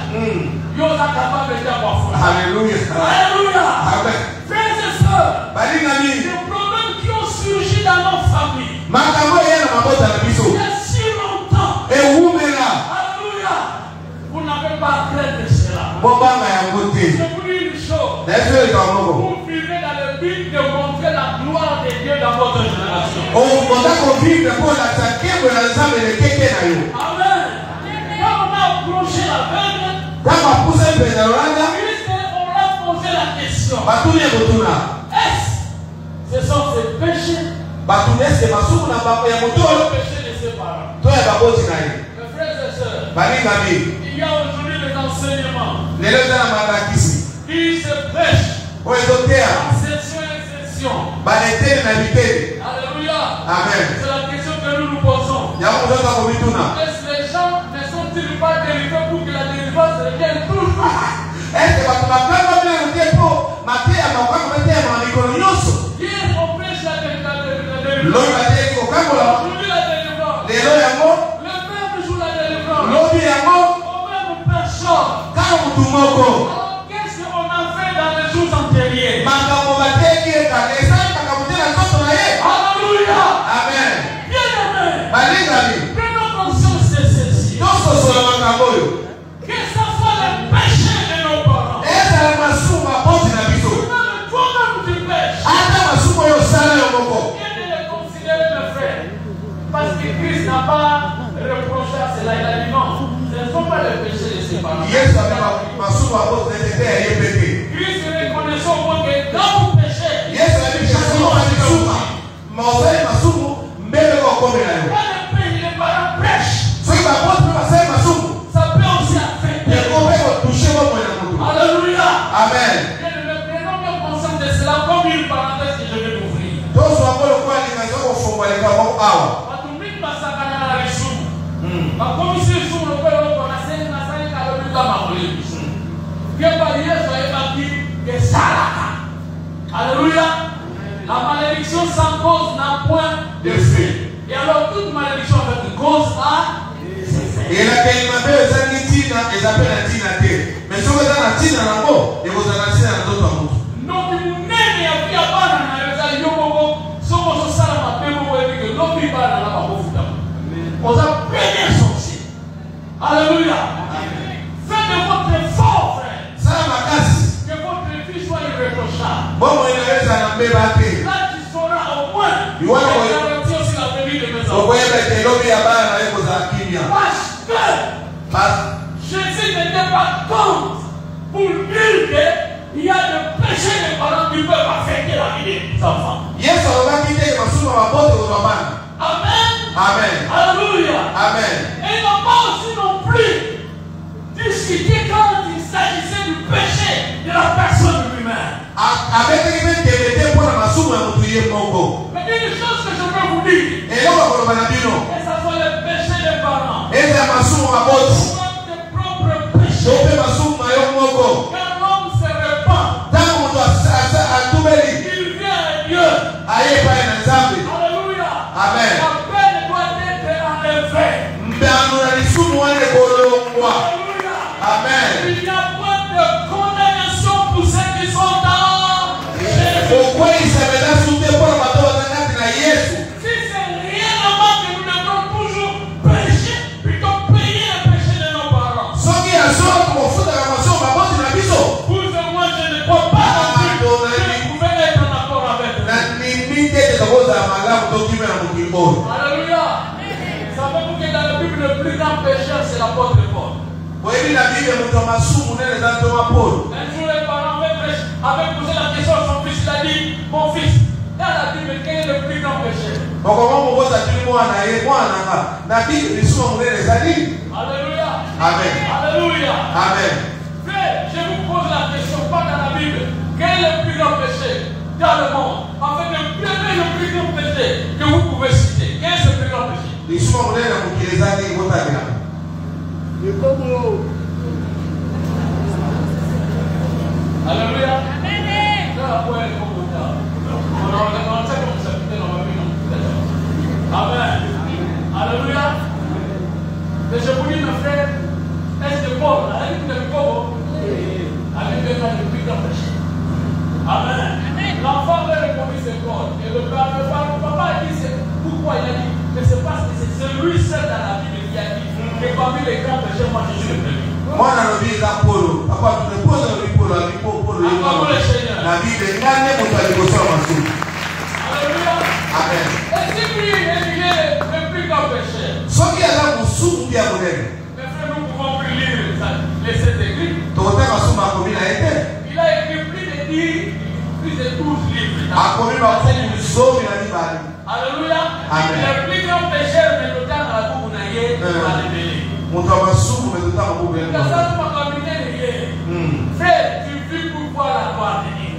Alléluia. Alléluia. Amen. Frères et sœurs, les problèmes qui ont surgi dans nos familles il y a si longtemps. Alléluia. Vous n'avez pas à craindre cela. Je vous dis une chose. Vous vivez dans le but de montrer la gloire de Dieu dans votre génération. Amen. Quand on a approché la veine, Christ, on a posé la question. Est-ce ce sont ces péchés? Le péché de ses parents. Mes frères et sœurs, il y a aujourd'hui les enseignements qui se prêchent en session et session. Alléluia. Amen. C'est la question que nous nous posons. Est-ce que les gens ne sont-ils pas délivrés pour que la délivrance revienne toujours? Hier on prêche la délivrance. Aujourd'hui la délivrance. Le même jour la délivrance. Aux mêmes personnes. Alors qu'est-ce qu'on a fait dans les jours antérieurs? Alléluia. Amen. Bien-aimé, prenons conscience de ceci. Que ce soit le péché de nos parents. Toi-même tu pêches. Viens de les considérer mes frères. Parce que Christ n'a pas reproché à cela. Il a dit non. Ce ne sont pas les péchés de ses parents. Christ reconnaissait au moins que quand vous péchez, quand les parents prêchent, ça peut aussi affecter. Alléluia. Amen. Prenons bien conscience Alléluia. La malédiction sans cause n'a point de fait. Et alors toute malédiction avec une cause a et la qualité de sa tina et appelle la tina te. Mais si vous êtes la tina na mo, et vous êtes la tina na d'autres amours. Non, vous n'aimez à vie à bas na les ayobo, somos au salama pebo et que l'homme y va dans la mabofuta. On a béni sorcier. Alléluia. Faites de votre fort, frère. Ça ma casse. Que votre vie soit irréprochable. Bon, moi il est à l'embé batté. Là tu sauras au moins. Il va garantir aussi la venue de mes enfants. vous voyez que l'homme y a bas na vous a kimia. Jésus n'était pas contre pour dire qu'il y a le péché des parents qui peuvent affecter la vie des enfants. Yes, on va quitter le massou à porte au roman. Amen. Amen. Alléluia. Amen. Et il n'a pas aussi non plus discuté quand il s'agissait du péché de la personne lui-même. Avec les gens qui étaient pour la massou à moutouiller mon. Mais il y a une chose que je peux vous dire. Et là, on va le dire. Et ça soit le péché des parents. Et la massou à porte. Tes propres péchés. Je massou à yon moko. Quand l'homme se répand, Tant qu'on doit à tout béni. il vient à Dieu. Aïe, pas un exemple. Alléluia. Amen. La peine doit être enlevée. Alléluia. Amen. Il n'y a point de condamnation pour ceux qui sont dans Jésus. Pourquoi il s'est là sous tes pour la Jésus? Si c'est réellement que nous devons toujours pécher, plutôt payer le péché de nos parents. Ce qui est sûr, pour foutre la maison, ma bonne la biso. Vous et moi, je ne crois pas que vous pouvez être en accord avec nous. Alléluia. Savez-vous que dans la Bible, le plus grand pécheur, c'est l'apôtre Paul. Un jour, les parents avaient posé la question à son fils. Il a dit, mon fils, dans la Bible, quel est le plus grand péché? Alléluia. Amen. Alléluia. Amen. Frère, je vous pose la question, pas dans la Bible. Quel est le plus grand péché dans le monde? En fait, le plus grand péché que vous pouvez citer. Quel est ce plus grand péché? Alléluia. Amen. Alléluia. Mais je vous dis, mes frères, est-ce que Paul, la Bible de Paul, avait le plus grand péché? Amen. L'enfant veut répondre ses corps. Et le papa a dit, pourquoi il a dit? Mais c'est parce que c'est lui seul dans la Bible qui a dit que parmi les grands péchés, moi je suis le premier. Moi, je suis le Polo. Papa, tu me poses le Polo. Acclamons le Seigneur. La Bible est gagnée pour ta dévotion. Alléluia. Amen. Et si lui est le plus grand péché, Ce qui est là pour souffrir, bien mon ami. mes frères, nous pouvons plus lire les 7 écrits. Tu as commis la été. Il a écrit plus de 12 livres. Alléluia. Amen. Le plus grand péché, mais le temps à la coupe, on a eu à l'éveiller. Frère, tu vis pour voir la gloire de Dieu.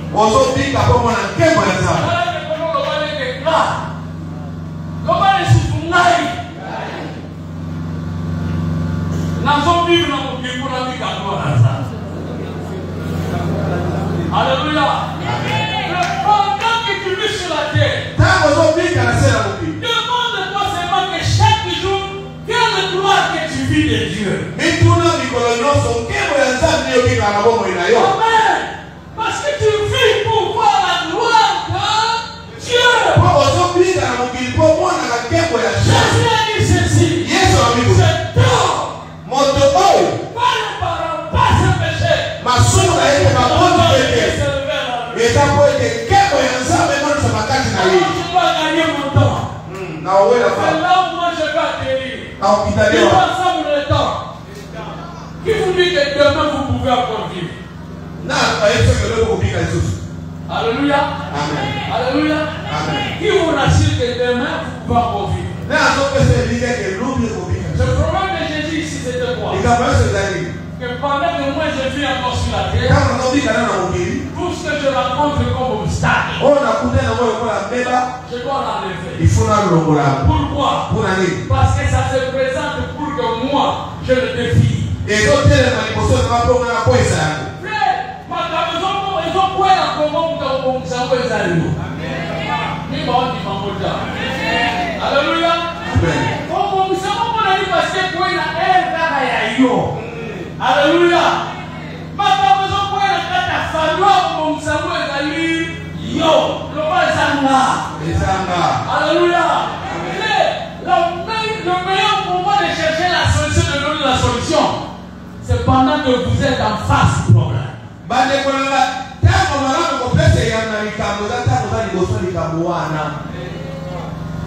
Alléluia. Pendant que tu vis sur la terre, demande-toi seulement que chaque jour, quelle gloire que tu vis de Dieu. Amen. Parce que tu vis pour voir la gloire de Dieu. Jésus a dit ceci. C'est toi. Pas le parent, pas ce péché. Je dois gagner mon temps. C'est là où moi je vais atterrir. Vivons ensemble le temps. Qui vous dit que demain vous pouvez encore vivre? Alléluia. Alléluia. Qui vous assure que demain vous pouvez encore vivre? Le problème de Jésus ici c'était quoi? Que pendant que moi je vis encore sur la terre, tout ce que je rencontre comme obstacle, je dois l'enlever. Pourquoi? Parce que ça se présente pour que je le défie. Et donc, il y a des manipulations qui vont prendre la poisse. Alléluia. Alléluia. Alléluia. Le meilleur moment de chercher la solution, de donner la solution, c'est pendant que vous êtes en face du problème.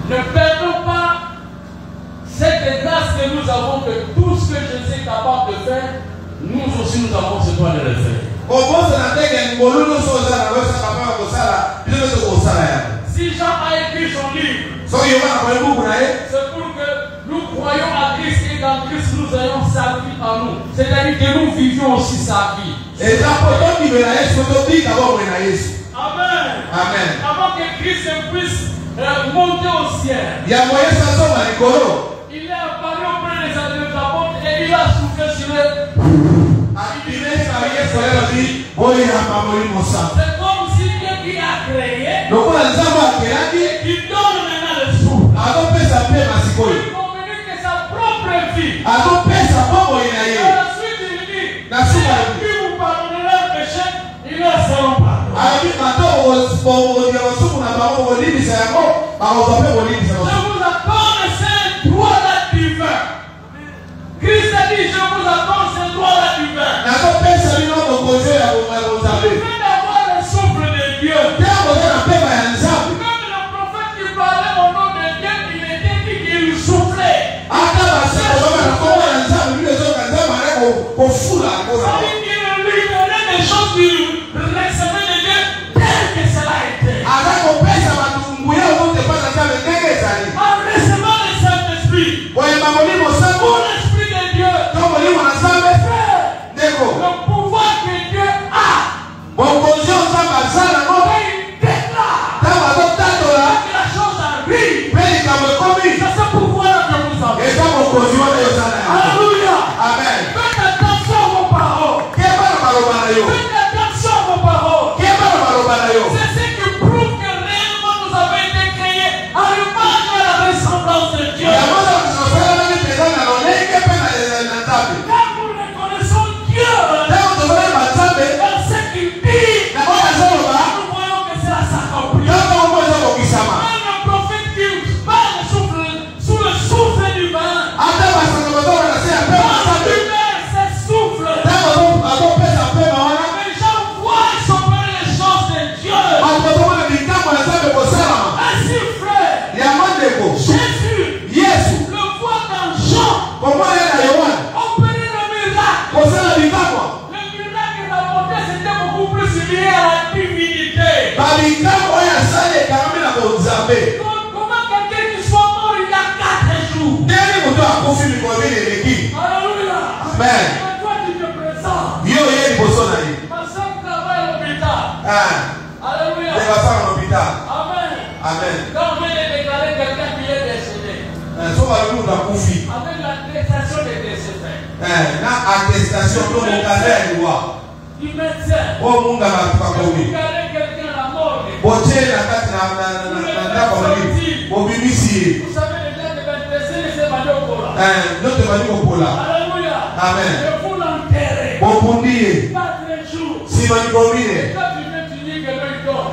Ne perdons pas cette grâce que nous avons, que tout ce que je suis capable de faire, nous aussi nous avons ce droit de le faire. Si Jean a écrit son livre, c'est pour que nous croyons à Christ et qu'en Christ nous ayons sa vie en nous. C'est-à-dire que nous vivions aussi sa vie. Amen. Amen. Avant que Christ puisse monter au ciel, il est apparu auprès des apôtres et il a soufflé sur eux. C'est comme si Dieu qui a créé, il donne maintenant le souffle. Il communique sa propre vie. Et ensuite il dit, si qui vous pardonnera le péché, il leur sera pardonné. Je vous accorde ce droit divin. Christ a dit, je vous accorde ce droit divin. Le fait d'avoir le souffle de Dieu. Même le prophète qui parlait au nom de Dieu, il était dit qu'il soufflait. Ça veut dire qu'il libérait des choses du recevait de Dieu tel que cela était. En recevant le Saint-Esprit, pour l'Esprit de Dieu, le pouvoir que Dieu a, il déclare que la chose arrive. C'est ce pouvoir que vous avez. Alléluia. Faites attention à vos paroles. Faites attention à vos paroles. C'est ce qui prouve que réellement nous avons été créés à l'image et à la ressemblance de Dieu. Quand nous reconnaissons Dieu dans ce qu'il dit, nous voyons que cela s'accomplit. Même le prophète qui parle sous le souffle divin, lui-même se souffle. Les gens voient s'opérer les choses de Dieu. Ainsi, frère, Jésus le voit dans Jean opérer le miracle. Le miracle qu'il a montré, c'était beaucoup plus lié à la divinité. Comment quelqu'un qui soit mort il y a 4 jours. Alléluia. Amen. Mais toi tu te présentes. Ma soeur travaille à l'hôpital. Alléluia. Amen. Quand on vient de déclarer quelqu'un qui est décédé, avec l'attestation des décédés, du médecin, pour déclarer quelqu'un la mort, vous savez déjà que le décédé c'est Madi Okola. Alléluia. Amen. Et vous l'enterrez. 4 jours. Si Quand tu viens, tu dis que l'homme dort.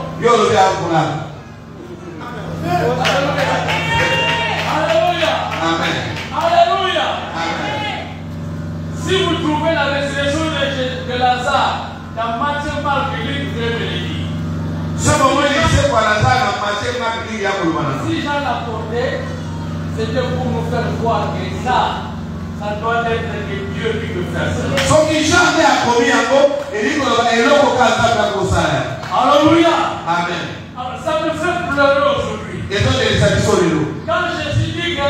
Alléluia. Alléluia. Amen. Alléluia. Amen. Si vous trouvez la résurrection de Lazare dans Matthieu, Marc et Luc, vous devez me le dire. Si Jean l'a porté, c'était pour nous faire voir que ça doit être que Dieu qui peut faire ça. Alléluia. Amen. Alors, ça me fait pleurer aujourd'hui. Quand Jésus dit que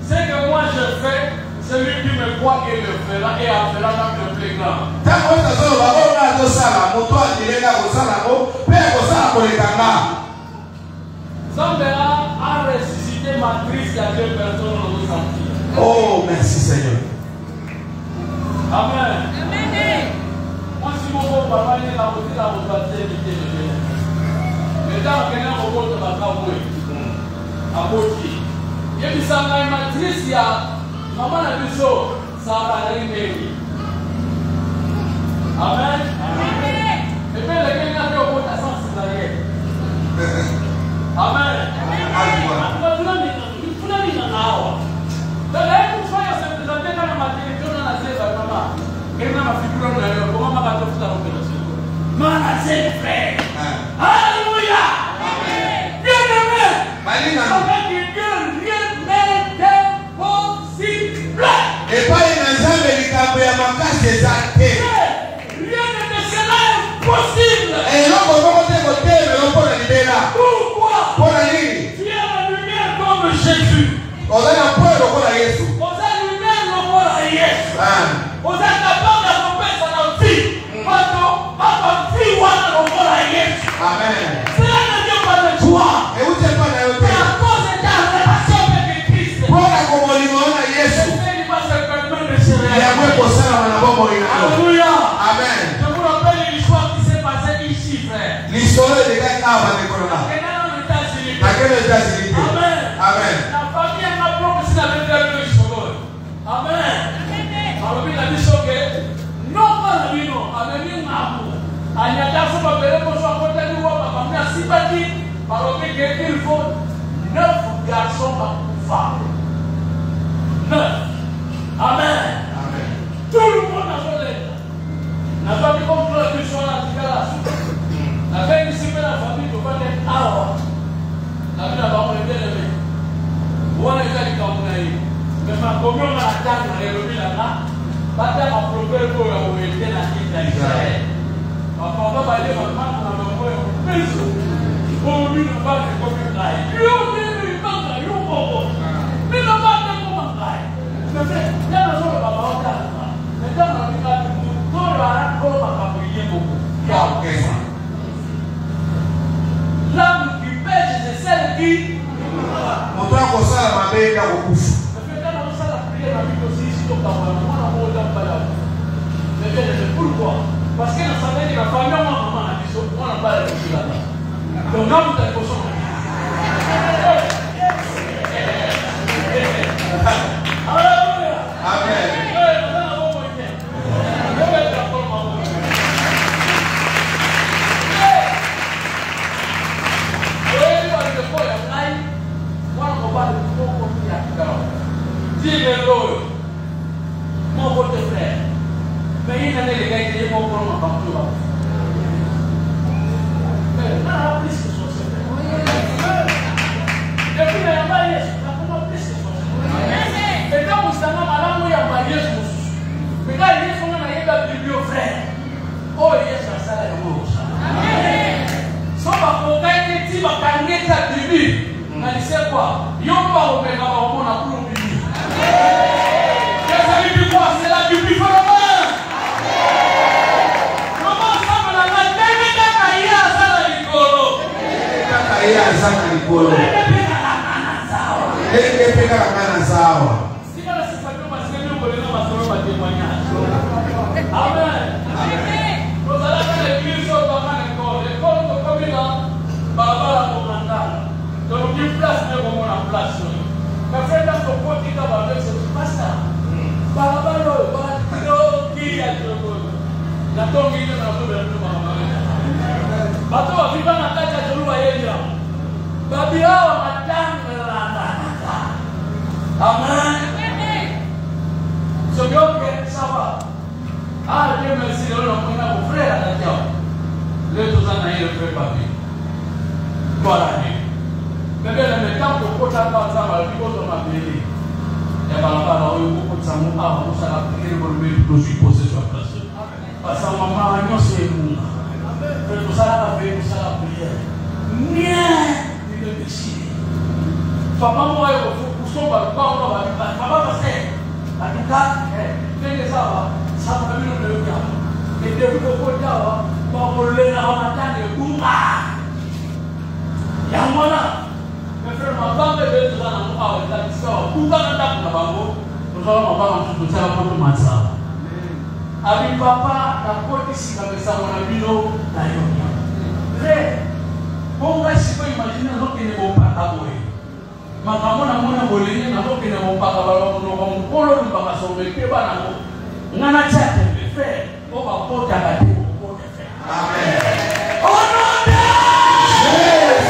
ce que moi je fais, celui qui me croit et le fera et en fera même le plus grand. Zambéa a ressuscité ma crise il y a 2 personnes dans nos sentiers. Oh, merci Seigneur. Amen. Moi, si mon beau papa est là, vous dites à vos baptêmes, mais dans le Kenya, vous voulez la cowboy. À Boti. Il y a des sangs matrices, il y a maman a dit ça va aller mairie. Amen. Et puis le Kenya fait au bout de 100 citoyens. Amen. Et pas une ensemble de l'Ikabé à ma casse des actes. Rien de cela est possible. Et non, on va monter au thème, on va aller là. Pourquoi? Pour aller. Tu as la lumière comme Jésus. On a un point de quoi Jésus. On a la lumière comme Jésus. On a capable d'accompagner sa vie. Pas vie ou à Jésus. Amen. Cela ne vient pas de toi. Et où c'est pas d'ailleurs? C'est à cause de ta relation avec Christ. Pour la communion à Jésus. Il y a moins pour ça dans la bombe. Alléluia. Amen. Je vous rappelle l'histoire qui s'est passée ici, frère. L'histoire de gars avant de Corona. À quel États-Unis? Amen. Amen. La famille a ma propre si la même de Jésus. Amen. Alors, il a dit que non, pas la vie, non. Avec lui, amour. Il y a des fois que les gens sont côté de moi, ma famille a sympathie. Alors, il faut 9 garçons par femme. 9. Amen. Tout le monde a fait l'aide. La famille comme toi, tu sois là, tu vas là. La famille ici, la famille, tu vas être à la vie là-bas, on est bien aimé. On est déjà les Camerounais. Mais ma commune, on a la table, on est remis là-bas. Pas de ma propre pour où était la vie d'Israël. On va aller au man, on a le mot, on fait ça. On lui n'a pas de commune là. Il y a eu un manque, il y a eu un bon. Mais il n'a pas de commune là. Mais c'est, il y a un jour, on va voir ça. Mais dans la vie, on va prier beaucoup. L'âme qui pêche, c'est celle qui. On doit construire la mabé dans le couf. Pourquoi? Parce que dans sa vie, la famille, on n'a pas réussi là-bas. Donc, là, vous avez besoin. Amen. Dis-le, mon votre frère. Mais il y a des gars qui disent mon problème en partout là. Mais là, plus que ça. Et puis, il y a un mariage. Comment plus que ça? Et quand vous savez, madame, il y a un mariage. Mais là, il y a son nom, il y a un bébé au frère. Oh, il y a ça, ça, il y a un autre. Sauf à pour gagner, tu vas gagner ta bébé. Mais tu sais quoi? Il y a pas au Bénin, on a plus au bébé. Qu'est-ce que tu dis quoi? C'est la Bible pour le monde. Comment ça me l'a dit? Mais Kakaïa, ça l'a dit Kolo. Kakaïa, ça l'a dit Kolo. Et puis, Kakaïa, ça l'a dit. Si on a ce fameux masqué, nous voulons un témoignage. Amen. Nous allons faire l'église au Baman École. L'école de Comina, Barbara Momandana. Donc, une place, mais au moins en place. Mais frère, dans le pot qui va avec ce pasteur, Barabaro, Barabaro, qui a le pot. La tombe est dans le pot. Bateau a vivant en tête à Jolou à Elia. Babia, madame, Amen. Ce que ça va. Ah, Dieu merci, on a mon frère à la diable. Le tout en a eu le frère papier. Voilà. Mais bien, le temps pour que ça va, ça va, il faut que ça il y a pas beaucoup de samoa, on s'en a pris le même que je suis posé sur la place. Parce que maman, on c'est nous. Mais tout ça va faire, tout ça va prier. Rien, il est décidé. Papa, moi, il faut que papa, parce que, en tout cas, mais ça va, ça va venir le gars. Et depuis que vous êtes là, on le l'a en attendant, il y a un moment. Mes frères, ma femme est venue dans la maison, elle a dit ça. Pourquoi on a tapé la banque? Nous allons en parler tout ça pour tout le monde. Abi papa na koti sikapesa mwana bino na yonya. Frère, bonga siko imagine lokene bompaka boye. Makamona mona bolenge na lokene bompaka balo no mukolo mpaka sobe ke bana mo. Ngana chate frère, oba kota kati ko frère. Amen. Oh non! Yes.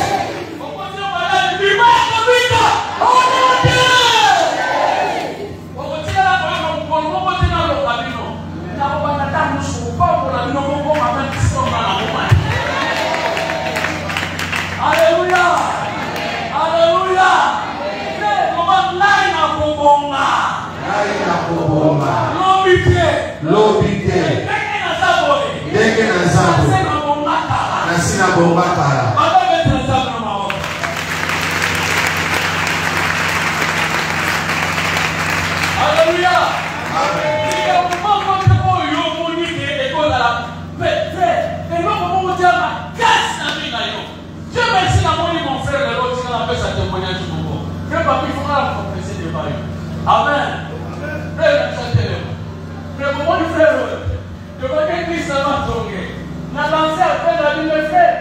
Okote bala bima ko bika. Oh non! Okote la ko ko ko tena lo kabino. Na ko bana tamu su ko ko la bino ko ma ba tiso na la mo. Alléluia. Alléluia. Lobite. Denge na zambo. Nasina bomba kara. Alléluia. Amen. Dieu merci d'avoir dit mon frère et l'autre, il a fait sa témoignage du moment. Frère papi, il faudra la confesser devant lui. Amen. Frère, frère, moment du frère, devant que Christ m'a tombé. N'a lancé après la vie de frère.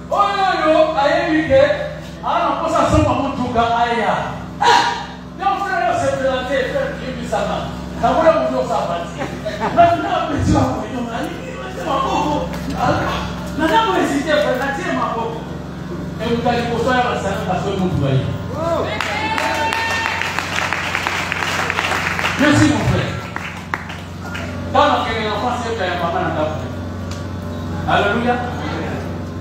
Oh yo yo, aïe lui, alors on peut s'asseoir pour mon tout gars, aïe. Non frère, c'est présenté, frère, qui est sa main. Ça voulait vous dire ça partir. Maintenant, petit, on va dire, maintenant, vous hésitez, frère, c'est ma peau. Et vous allez construire la salle parce que vous voyez. Merci mon frère. Dans la enfance, il y a un maman dans la Alléluia.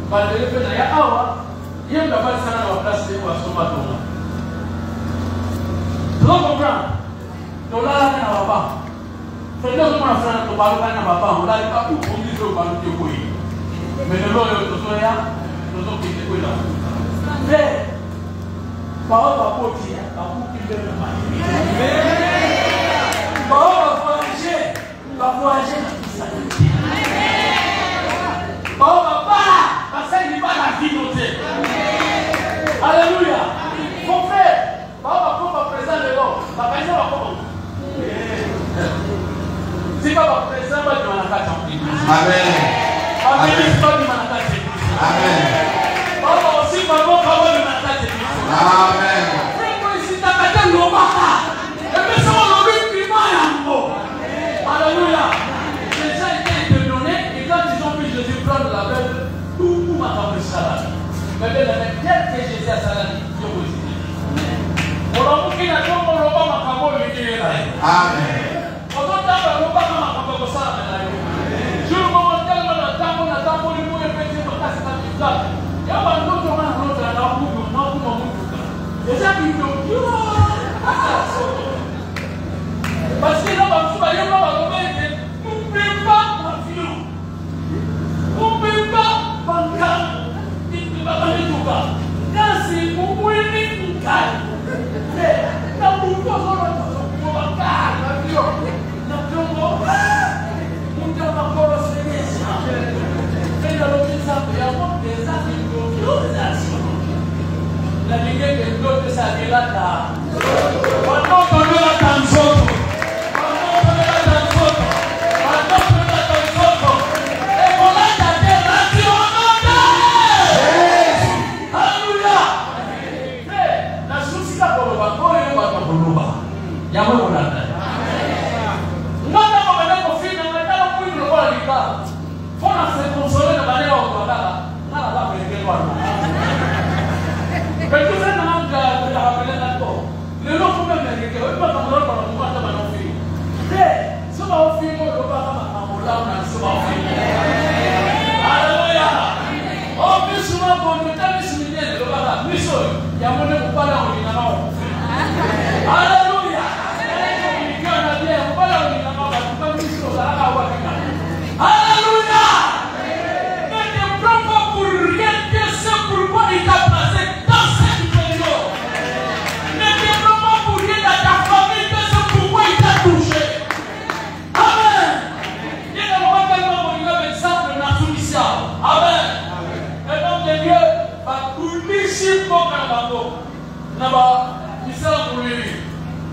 Quand le fait d'ailleurs, il y a une place dans la place de Wasoma. Tu dois comprendre. Donc là, il y a un papa. C'est là que mon frère ne parle pas de papa. On l'a pas pour qu'on dise au ballon de Koui. Mais le lot est au soya. Nous sommes qui étaient là. Mais, par rapport à qui veut le mal. Par rapport à voyager dans tout ça. Par rapport à parce qu'il n'y a pas la vie notée. Alléluia. Mon frère, par rapport à présent de l'homme, la présence va comment? Si pas la présence, va dire la carte en plus. Amen. Amen. Amen. Aussi, ma bonne parole de ma tête. Amen. Alléluia. Les gens étaient étonnés et quand ils ont vu Jésus prendre la Bible, tout m'a tombé salade. Mais dès que Jésus a salade, Dieu vous dit. On a beaucoup de gens qui ont pas ma parole de Dieu. Amen. On a tellement pas ma parole de salade. Je me demande tellement de temps pour la table pour les mots et petits pour casser la vie. Il y a un autre moment dans l'autre, dans le monde, dans le monde. Les gens qui disent, parce que là, on va dire, on ne peut pas avion. On ne peut pas bancal. Il ne peut pas aller tout cas. Quand c'est pour moi, il ne gagne. Mais, quand vous pouvez on va bancal, l'avion. L'avion va. On ne va pas le faire. Et dans l'autre sens, il y a des actions. La ligne de l'autre, ça vient là. Maintenant, on veut la tension.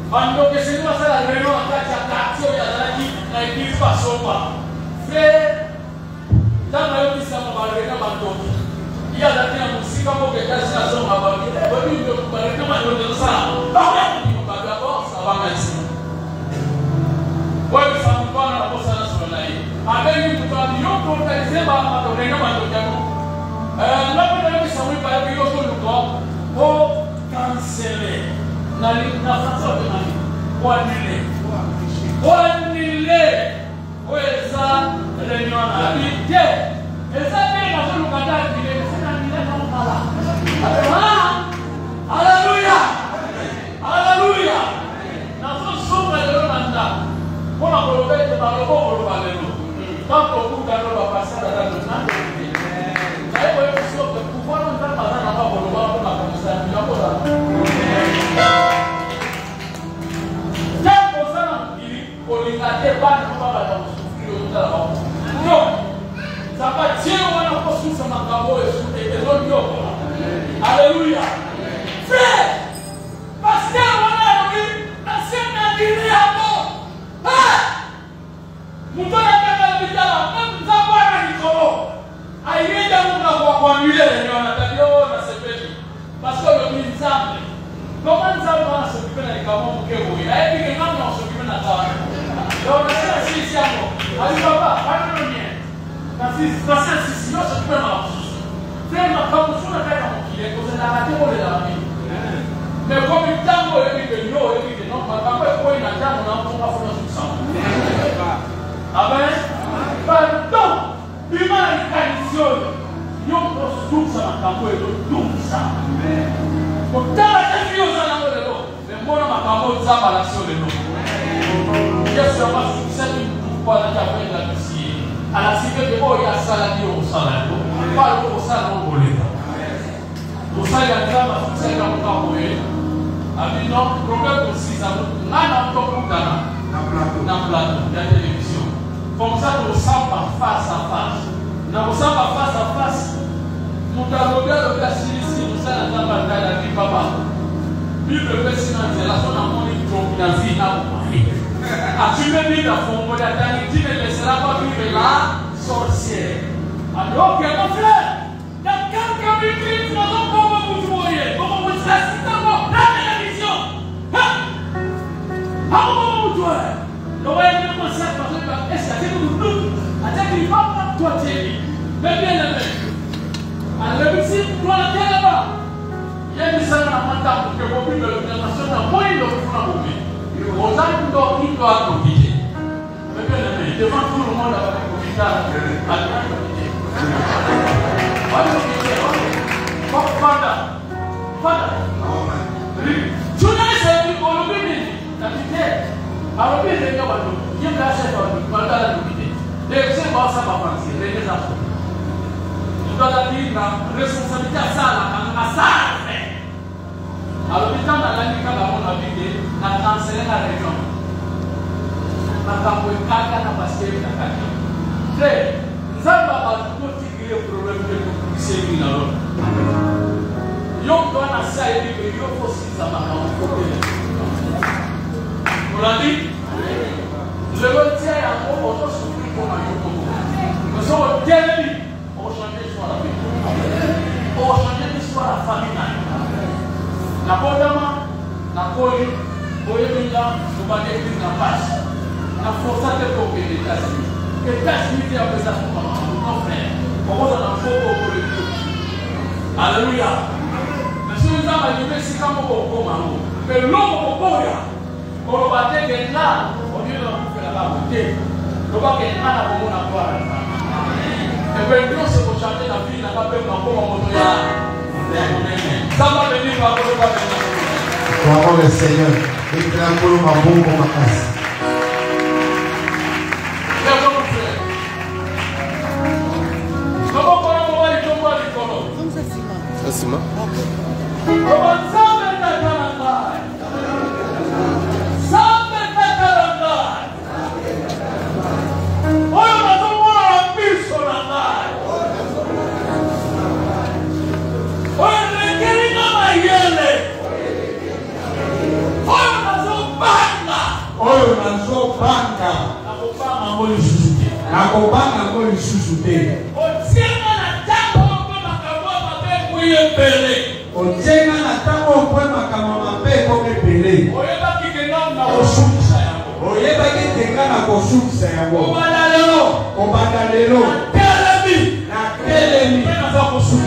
Quando che se non sarà il reno a cazzo e alla chi fa sopra. Frère, dans la vie ça m'a parlé comme un tour. Il y a la musique comme que casse la zone à bas. Bah oui, je parle comme un tour ça. Bah ouais, on va d'abord ça va merci. Ouais, ça me parle la bossa na sur la vie. Avec une fois yo pour organiser ma reno ma tour. Là pour ça me parle yo tout le corps pour canceller. Na façon de nani ou annuler eza réunion na bité eza bien na zo lukata bile c'est na kala alléluia alléluia na zo soka lelo na nda pona koloba te baloko koloba lelo tanto kuta no ba passer dans le temps ayi ko yeso que pouvoir nda maza na ba koloba pona komisa ya kola olingate bana baba bamusufiri otala babo no sabatie wana kosusa makambo ezonyokola alléluia frère pasteur wana lobi nasema ndini yako mutona kaka bitala mzabana nikolo ayenda munga kwa milele ni wanatabio na sepeti pasteur lobi nzambe kama nzambe wana sokipena ikamo mkebo ayebi ngamo sokipena tawa. Donc, c'est ici à moi. Allez, papa, pardonnez-moi. C'est ici, moi, je peux m'en faire ma promotion de faire mon qu'il est, vous êtes arrêté pour les amis. Mais comme il t'a dit que non, ma papa est pour une attaque, on a un peu de sang. Amen. Pardon, il m'a une tradition. Nous, tout ça, ma papa est tout ça. Pourtant, la vie aux alentours de l'eau. Mais moi, ma papa est ça, la sur de l'eau. Yesu ya masukisani kwa na japo ya kisi anasikia kwa ya sala ndio usala kwa kwa usala ngoleta usala ya kama usala kwa kwa amino problème aussi ça ngana mtokutana na plateau ya télévision comme ça nous sommes face à face na usamba face à face mutarobia le kasisi usala kama ndala ni baba Bible pesi na relation na moni providence na kwa as-tu mis dans ton modèle, tu ne laisseras pas vivre la sorcière. Alors, mon frère, dans quelques minutes, nous allons comment vous voyez, comment vous assistez dans la télévision. Comment vous voyez? Le royaume commence à faire est-ce que nous nous attaquons pas toi, Thierry? Mais bien aimé. Alors, le petit, toi, la terre là-bas. Il y a des salles à matin pour que vous puissiez le faire national. Moi, il le fera pour lui. On a une doit profiter. Mais bien aimé, devant tout le monde avec le profiter à profiter. Fada. Journaliste est venu pour le public. La vitesse. Alors, il y a un peu de qui est placé dans le public. Les gens vont savoir penser. Les gens tu dois dire la responsabilité à ça, à ça. Alors, il y a un peu na canceler la région. Makambo kaka na pasteur na kaka. Frère, nzamba ba tout tigre problème de communication na lo. Yo doit na sa ebi que yo fosi za makambo problème. On l'a dit? Le retier à moi on souffrir comme un yo. Nous sommes tellement on change l'histoire la vie. On change l'histoire la famille. Na bodama na koli Boyebinga, nous allons écrire la page. La force à te copier les États-Unis. Les États-Unis, c'est un peu ça pour mon frère. Comment on a fait pour le Dieu? Alléluia. Mais si nous avons dit que c'est comme on mais l'homme au Boya, on va dire là, on dit que on fait la beauté. On va dire là, on va voir. Et bien, c'est pour chanter la vie, n'a pas peur d'en prendre mon moteur. Ça va venir par le bas de Gloire au Seigneur. Et que la boule m'a bon pour ma casse. Facilement. kobanga ngo lisusu te. Otienga na tango mpe makambo mabe kuye pele. Otienga na tango mpe makambo mabe koke pele. Oyeba kikena na osukisa yango. Oyeba kitenga na kosukisa yango. Obanda lelo. Telemi. Na telemi. Pena za kosuka.